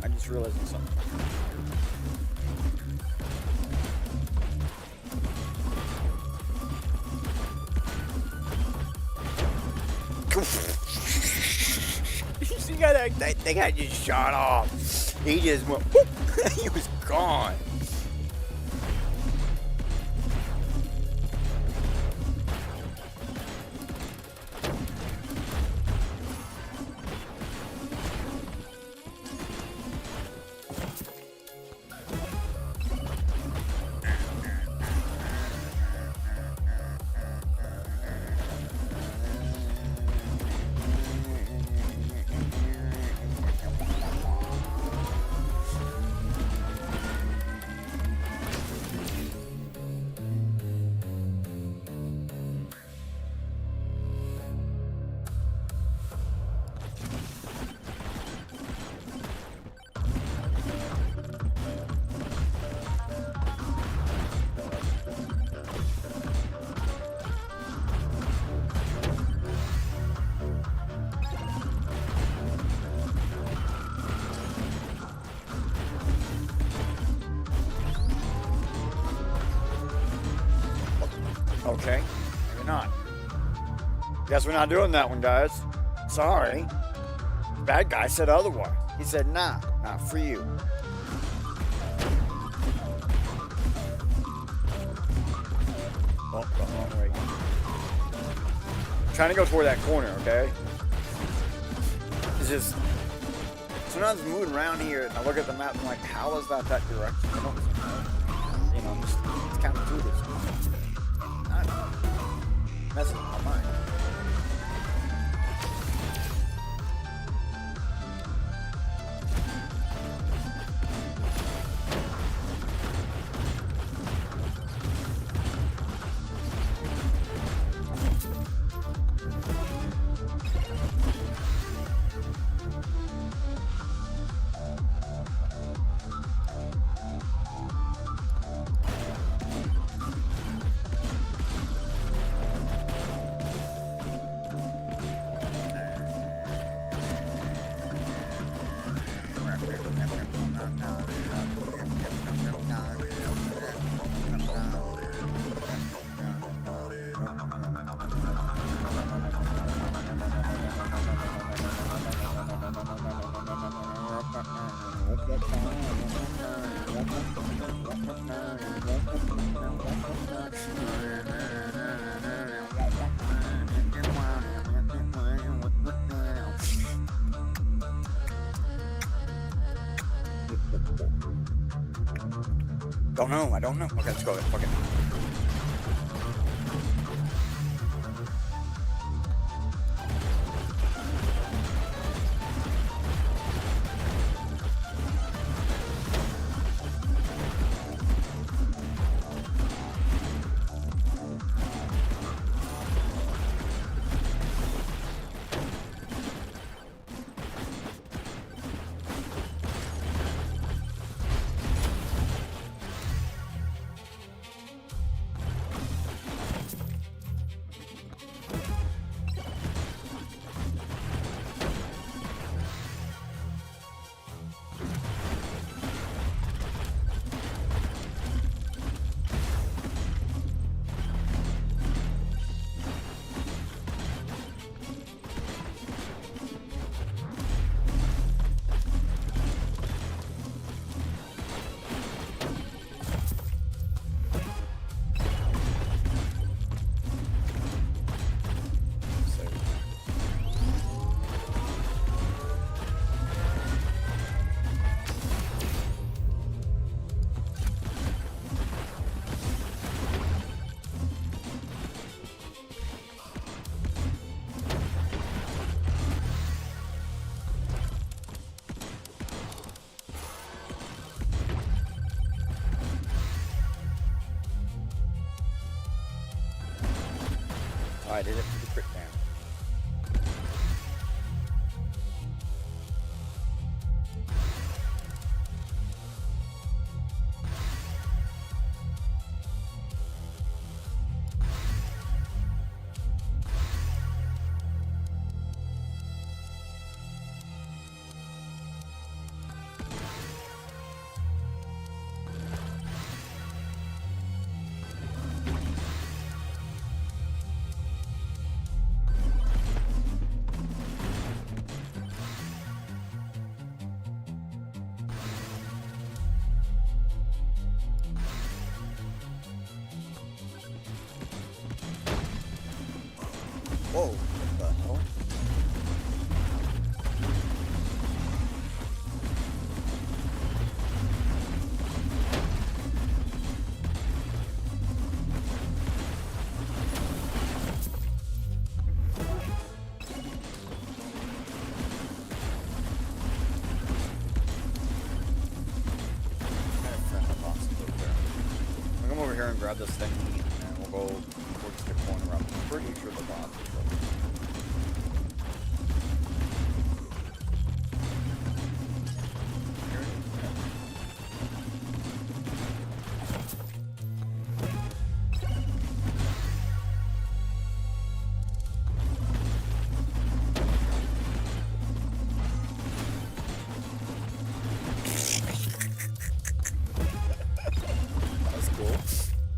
I'm just realizing something. You see that thing I just shot off? He just went, whoop. He was gone. Okay, maybe not. Guess we're not doing that one, guys. Sorry. Bad guy said otherwise. He said, nah, not for you. Oh, the wrong way. I'm trying to go toward that corner, okay? It's just, sometimes moving around here, and I look at the map and I'm like, how is that direction? I don't know. You know, I'm just, it's kind of through this. I don't know. Messing with my mind. Don't know. I don't know. Okay, let's go. Fuck it. I did it for the crit down. Whoa, what the hell? I'll come over here and grab this thing, and we'll go towards the corner. I'm pretty sure the boss is over.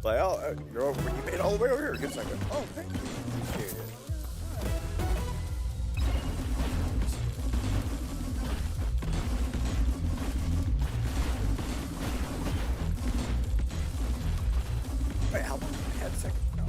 Like, oh, you're over, you made it all the way over here. Good second. Oh, thank you. Appreciate it. Wait, how long did I have seconds now?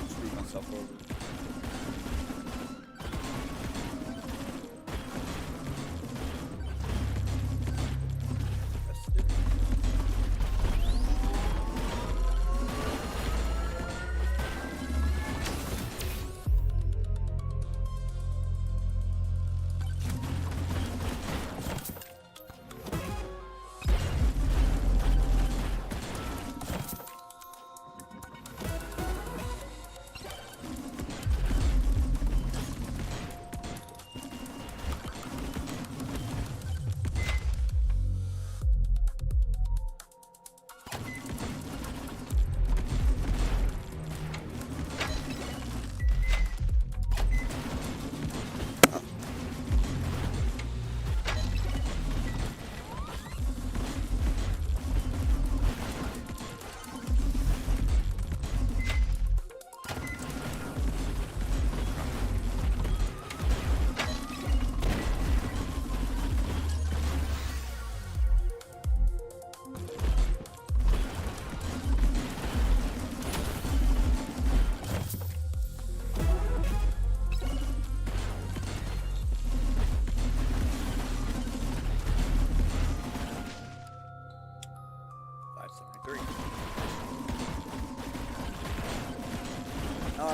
Screw myself over.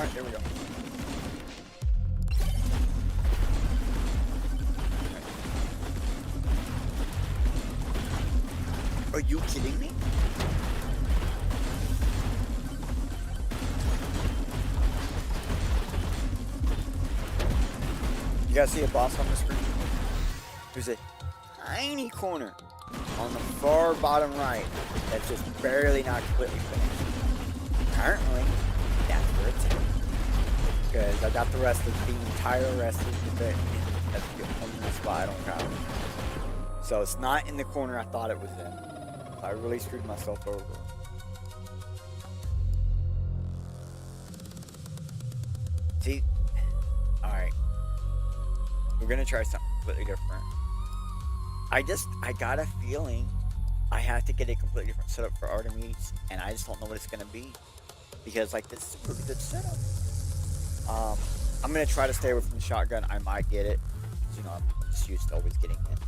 Alright, there we go. Are you kidding me? You guys see a boss on the screen? There's a tiny corner on the far bottom right that's just barely not completely finished. Apparently, that's where it's at. Because I got the entire rest of the bit. That's the only spot I don't got. So it's not in the corner I thought it was in. I really screwed myself over. See? Alright. We're gonna try something completely different. I got a feeling I have to get a completely different setup for Artemis, and I just don't know what it's gonna be. Because like this is a pretty good setup. I'm gonna try to stay away from the shotgun. I might get it. You know, I'm just used to always getting it.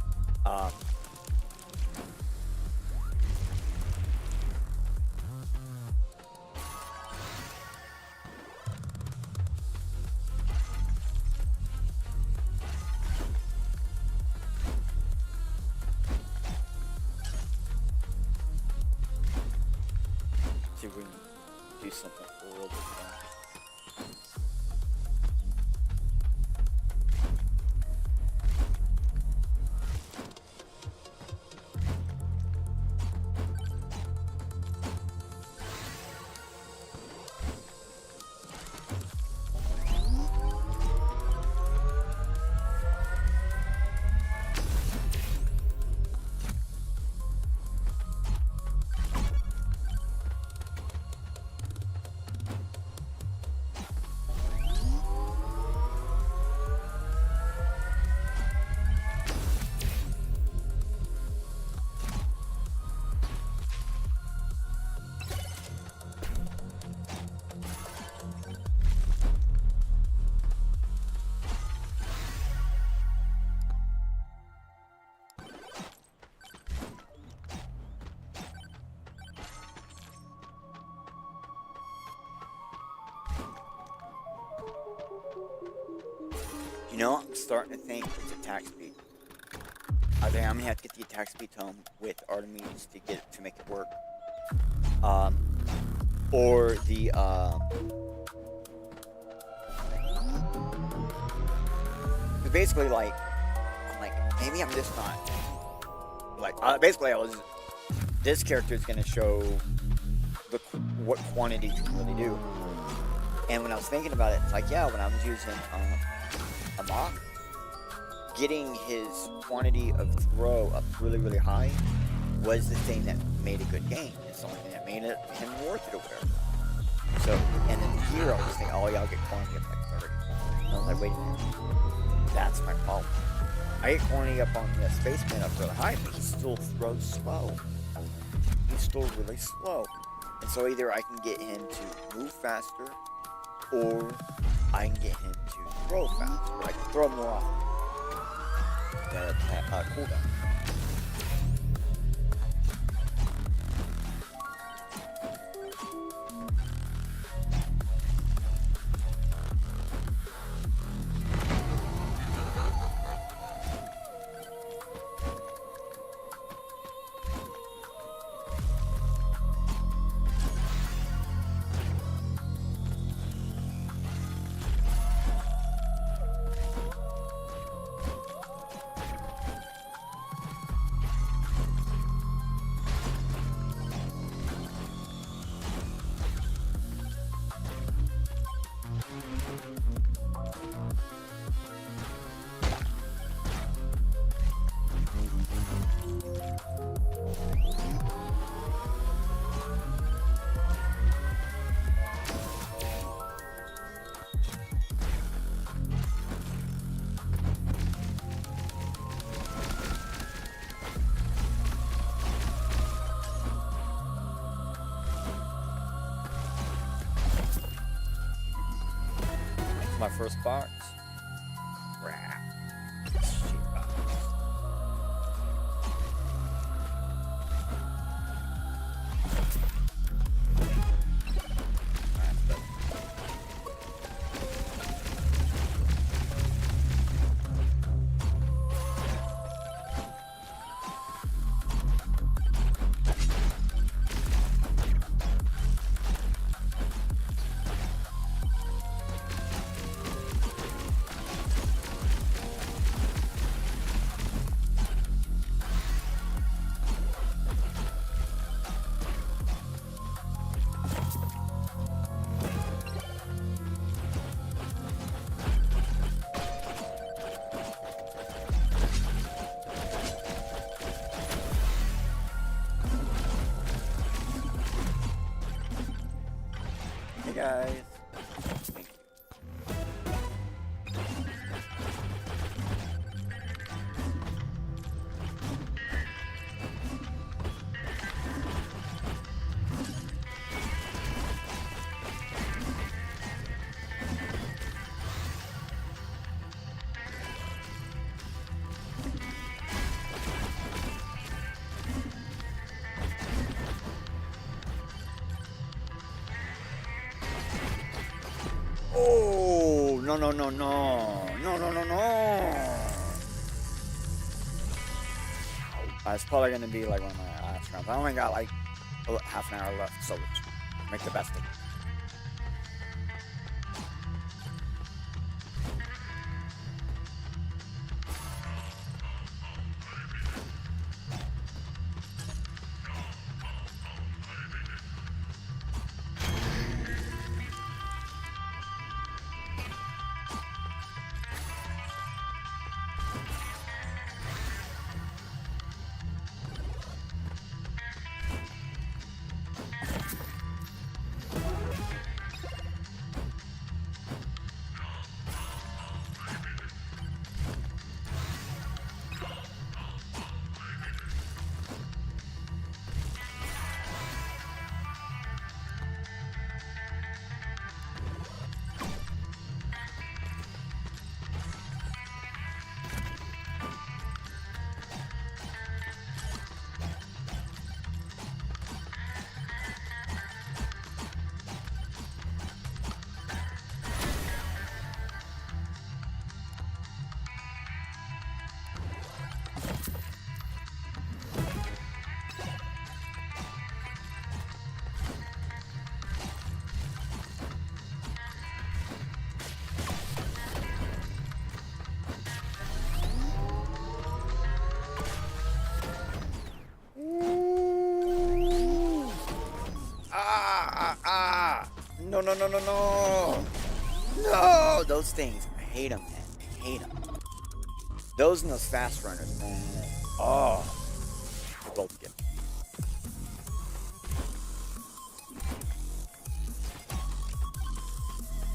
See if we can do something for a little bit more. You know, I'm starting to think it's attack speed. I think I'm gonna have to get the attack speed tome with Artemis to make it work. Or the basically like I'm like maybe I'm just not like basically this character is gonna show what quantity you can really do. And when I was thinking about it, it's like yeah, when I was using a mock, getting his quantity of throw up really, really high was the thing that made a good game. It's the only thing that made him worth it or whatever. So, and then the hero, I was thinking, oh, yeah, I'll get quantity up like 30. And I was like, wait a minute. That's my problem. I get quantity up on the spaceman up really high, but he still throws slow. He's still really slow. And so either I can get him to move faster, or I can get him to throw faster. I can throw more often. That cooldown. My first box. Crap. Shit box. no, no, no, no. No, no, no, no. It's probably going to be like one of my last rounds. I only got like half an hour left, so let's make the best of it. No, no, no, no, no. No, those things. I hate them, man. I hate them. Those and those fast runners, man. Oh, they both get me.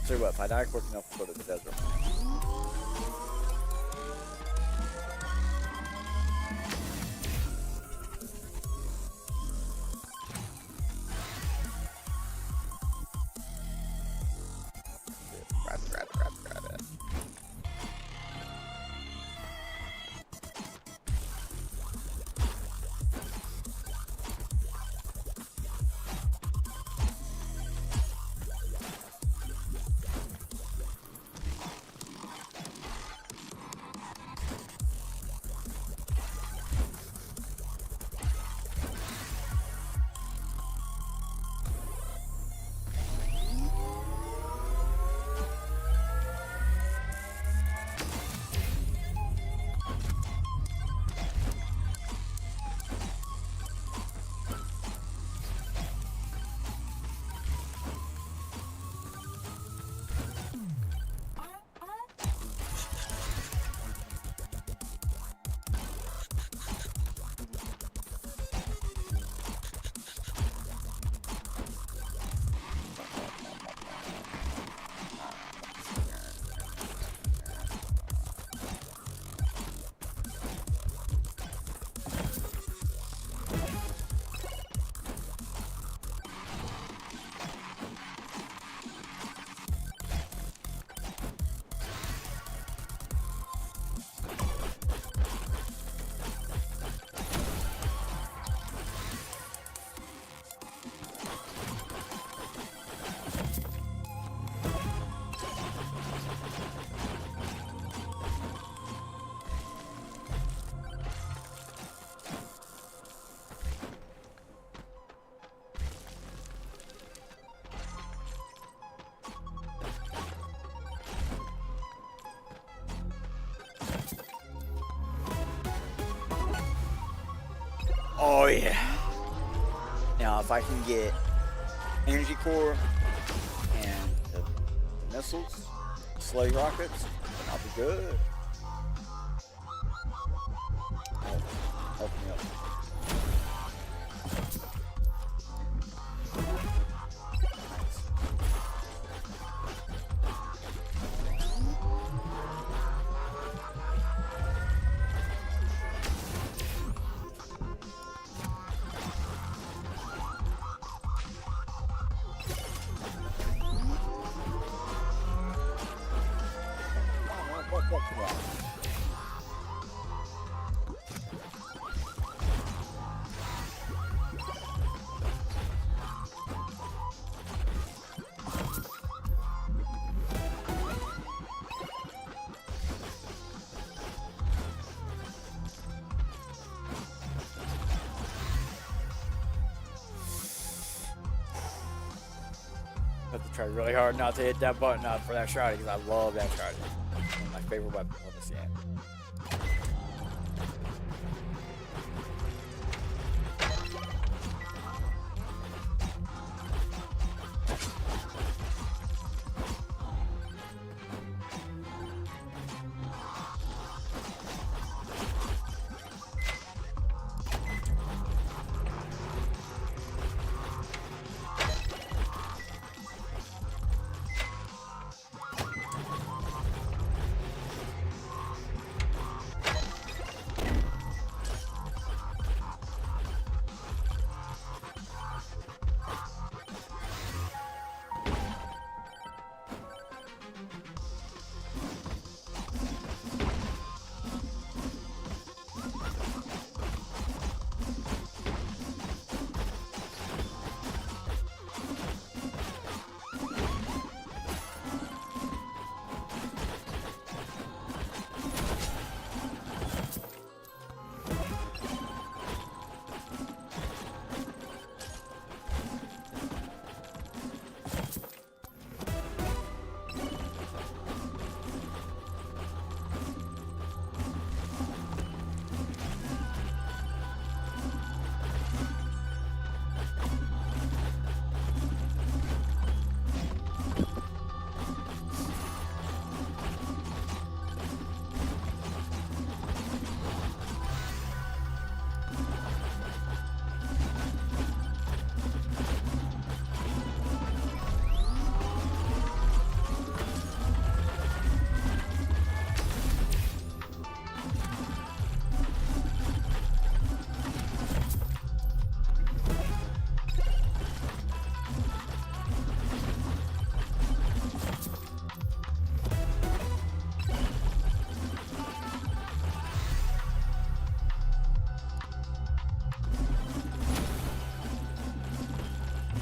Tell you what, if I die quick enough to go to the desert. Grab it. Oh yeah. Now if I can get energy core and the missiles, slug rockets, then I'll be good. Help me up. have to try really hard not to hit that button up for that shotty because I love that shotty. One of my favorite weapons on this game.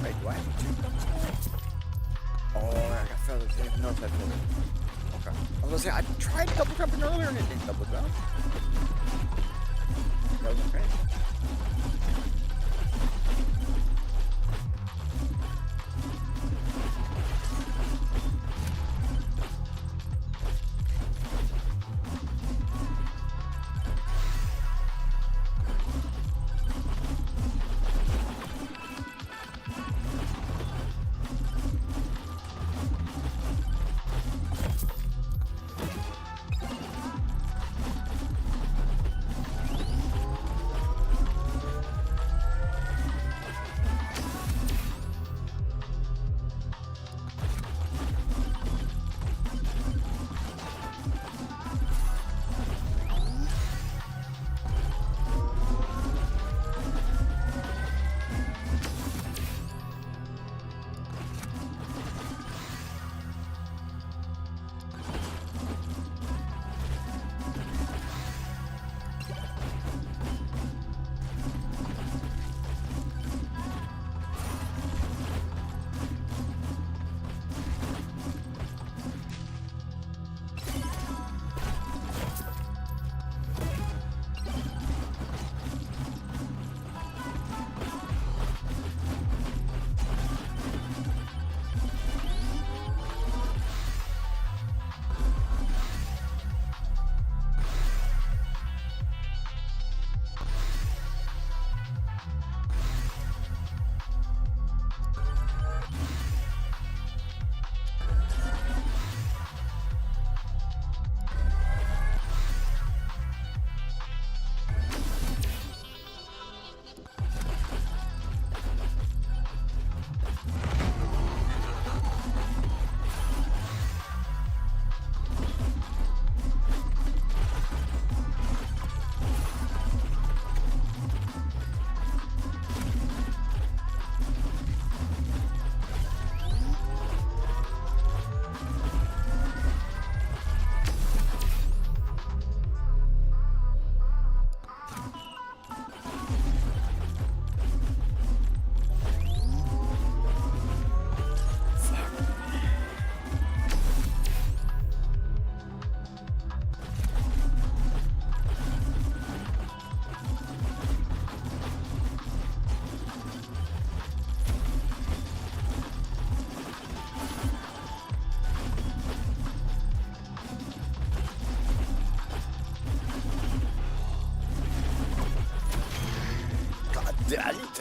Wait, do I have two thumbs now? Oh, I got feathers. I didn't even know if I had feathers. Okay. I was gonna say, I tried double jumping earlier and it didn't double jump. That was okay.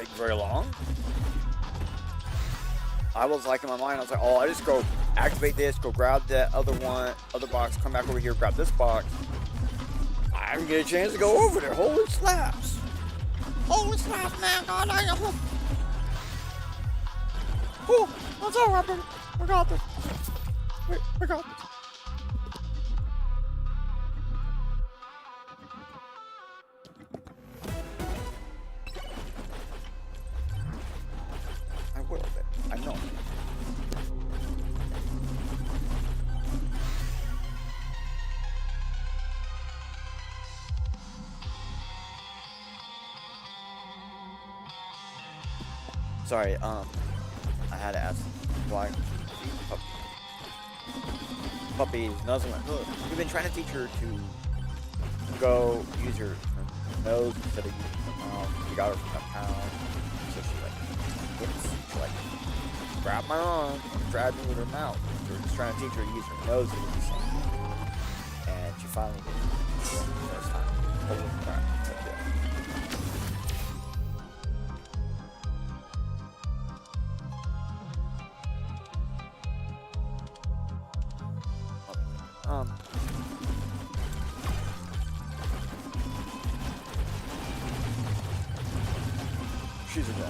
take very long. I was like in my mind, I was like, oh, I just go activate this, go grab that other box, come back over here, grab this box. I didn't get a chance to go over there. Holy slaps. Holy slaps, man. God, I am. Oh, that's all right, baby. We got this. We got this. I will, baby. I know. Sorry, I had to ask why puppy is nuzzling. Look, we've been trying to teach her to go use her nose instead of using her mouth. We got her from a pound, so she like grab my arm and grab me with her mouth. So we're just trying to teach her to use her nose to do something. And she finally did it for the first time. Holy crap. She's a girl.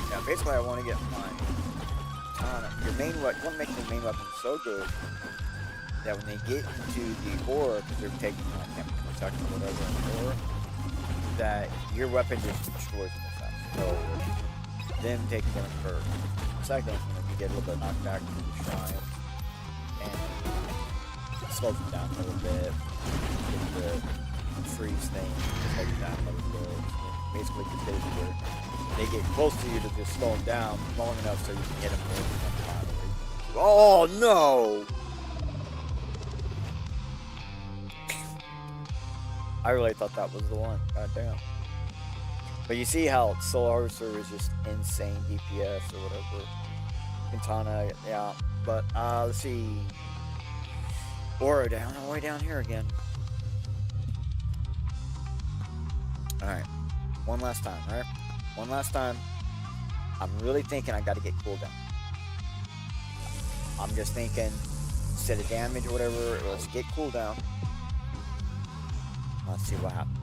Yeah, basically I want to get my your main weapon. You want to make your main weapon so good that when they get into the aura, because they're taking I can't remember a second or whatever in the aura, that your weapon just destroys them fast. So them taking them first. Second, you get a little bit knocked back to the shrine and it slows them down a little bit. Get the freeze thing, slows them down a little bit. Basically, just hit it where they get close to you to just slow them down long enough so you can hit them more. Oh no! I really thought that was the one. God damn. But you see how Soul Harvester is just insane DPS or whatever. Quintana, yeah. But let's see. Aura down, all the way down here again. Alright. One last time, alright? One last time. I'm really thinking I gotta get cooldown. I'm just thinking, instead of damage or whatever, let's get cooldown. Let's see what happens.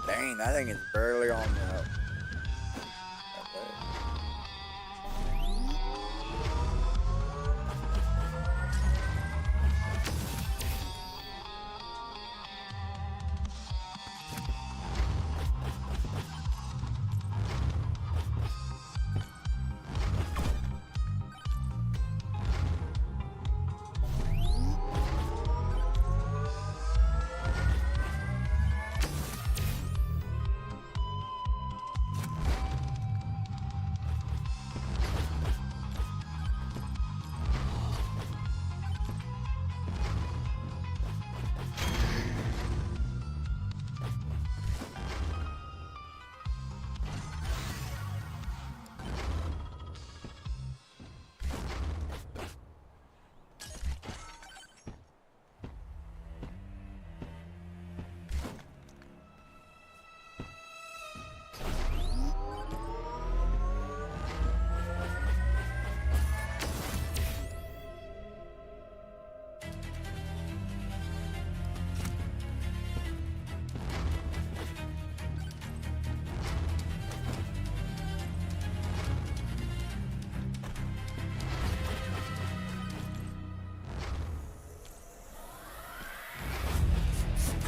Dang, that thing is barely on the...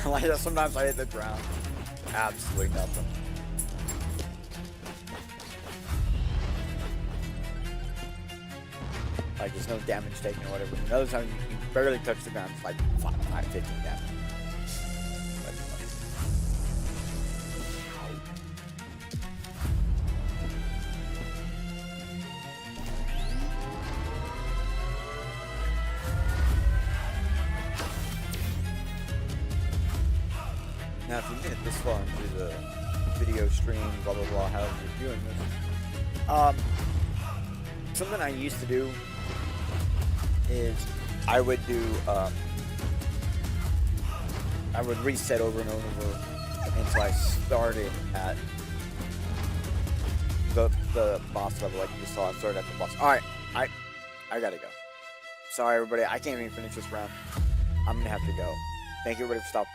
Like sometimes I hit the ground. Absolutely nothing. Like there's no damage taken or whatever. Another time you barely touch the ground, it's like 15 damage. But, now, if you made it this far into the video stream, blah blah blah, however you're doing this, something I used to do is I would do, I would reset over and over until I started at the boss level, like you just saw. I started at the boss. All right, I gotta go. Sorry, everybody. I can't even finish this round. I'm gonna have to go. Thank you, everybody, for stopping.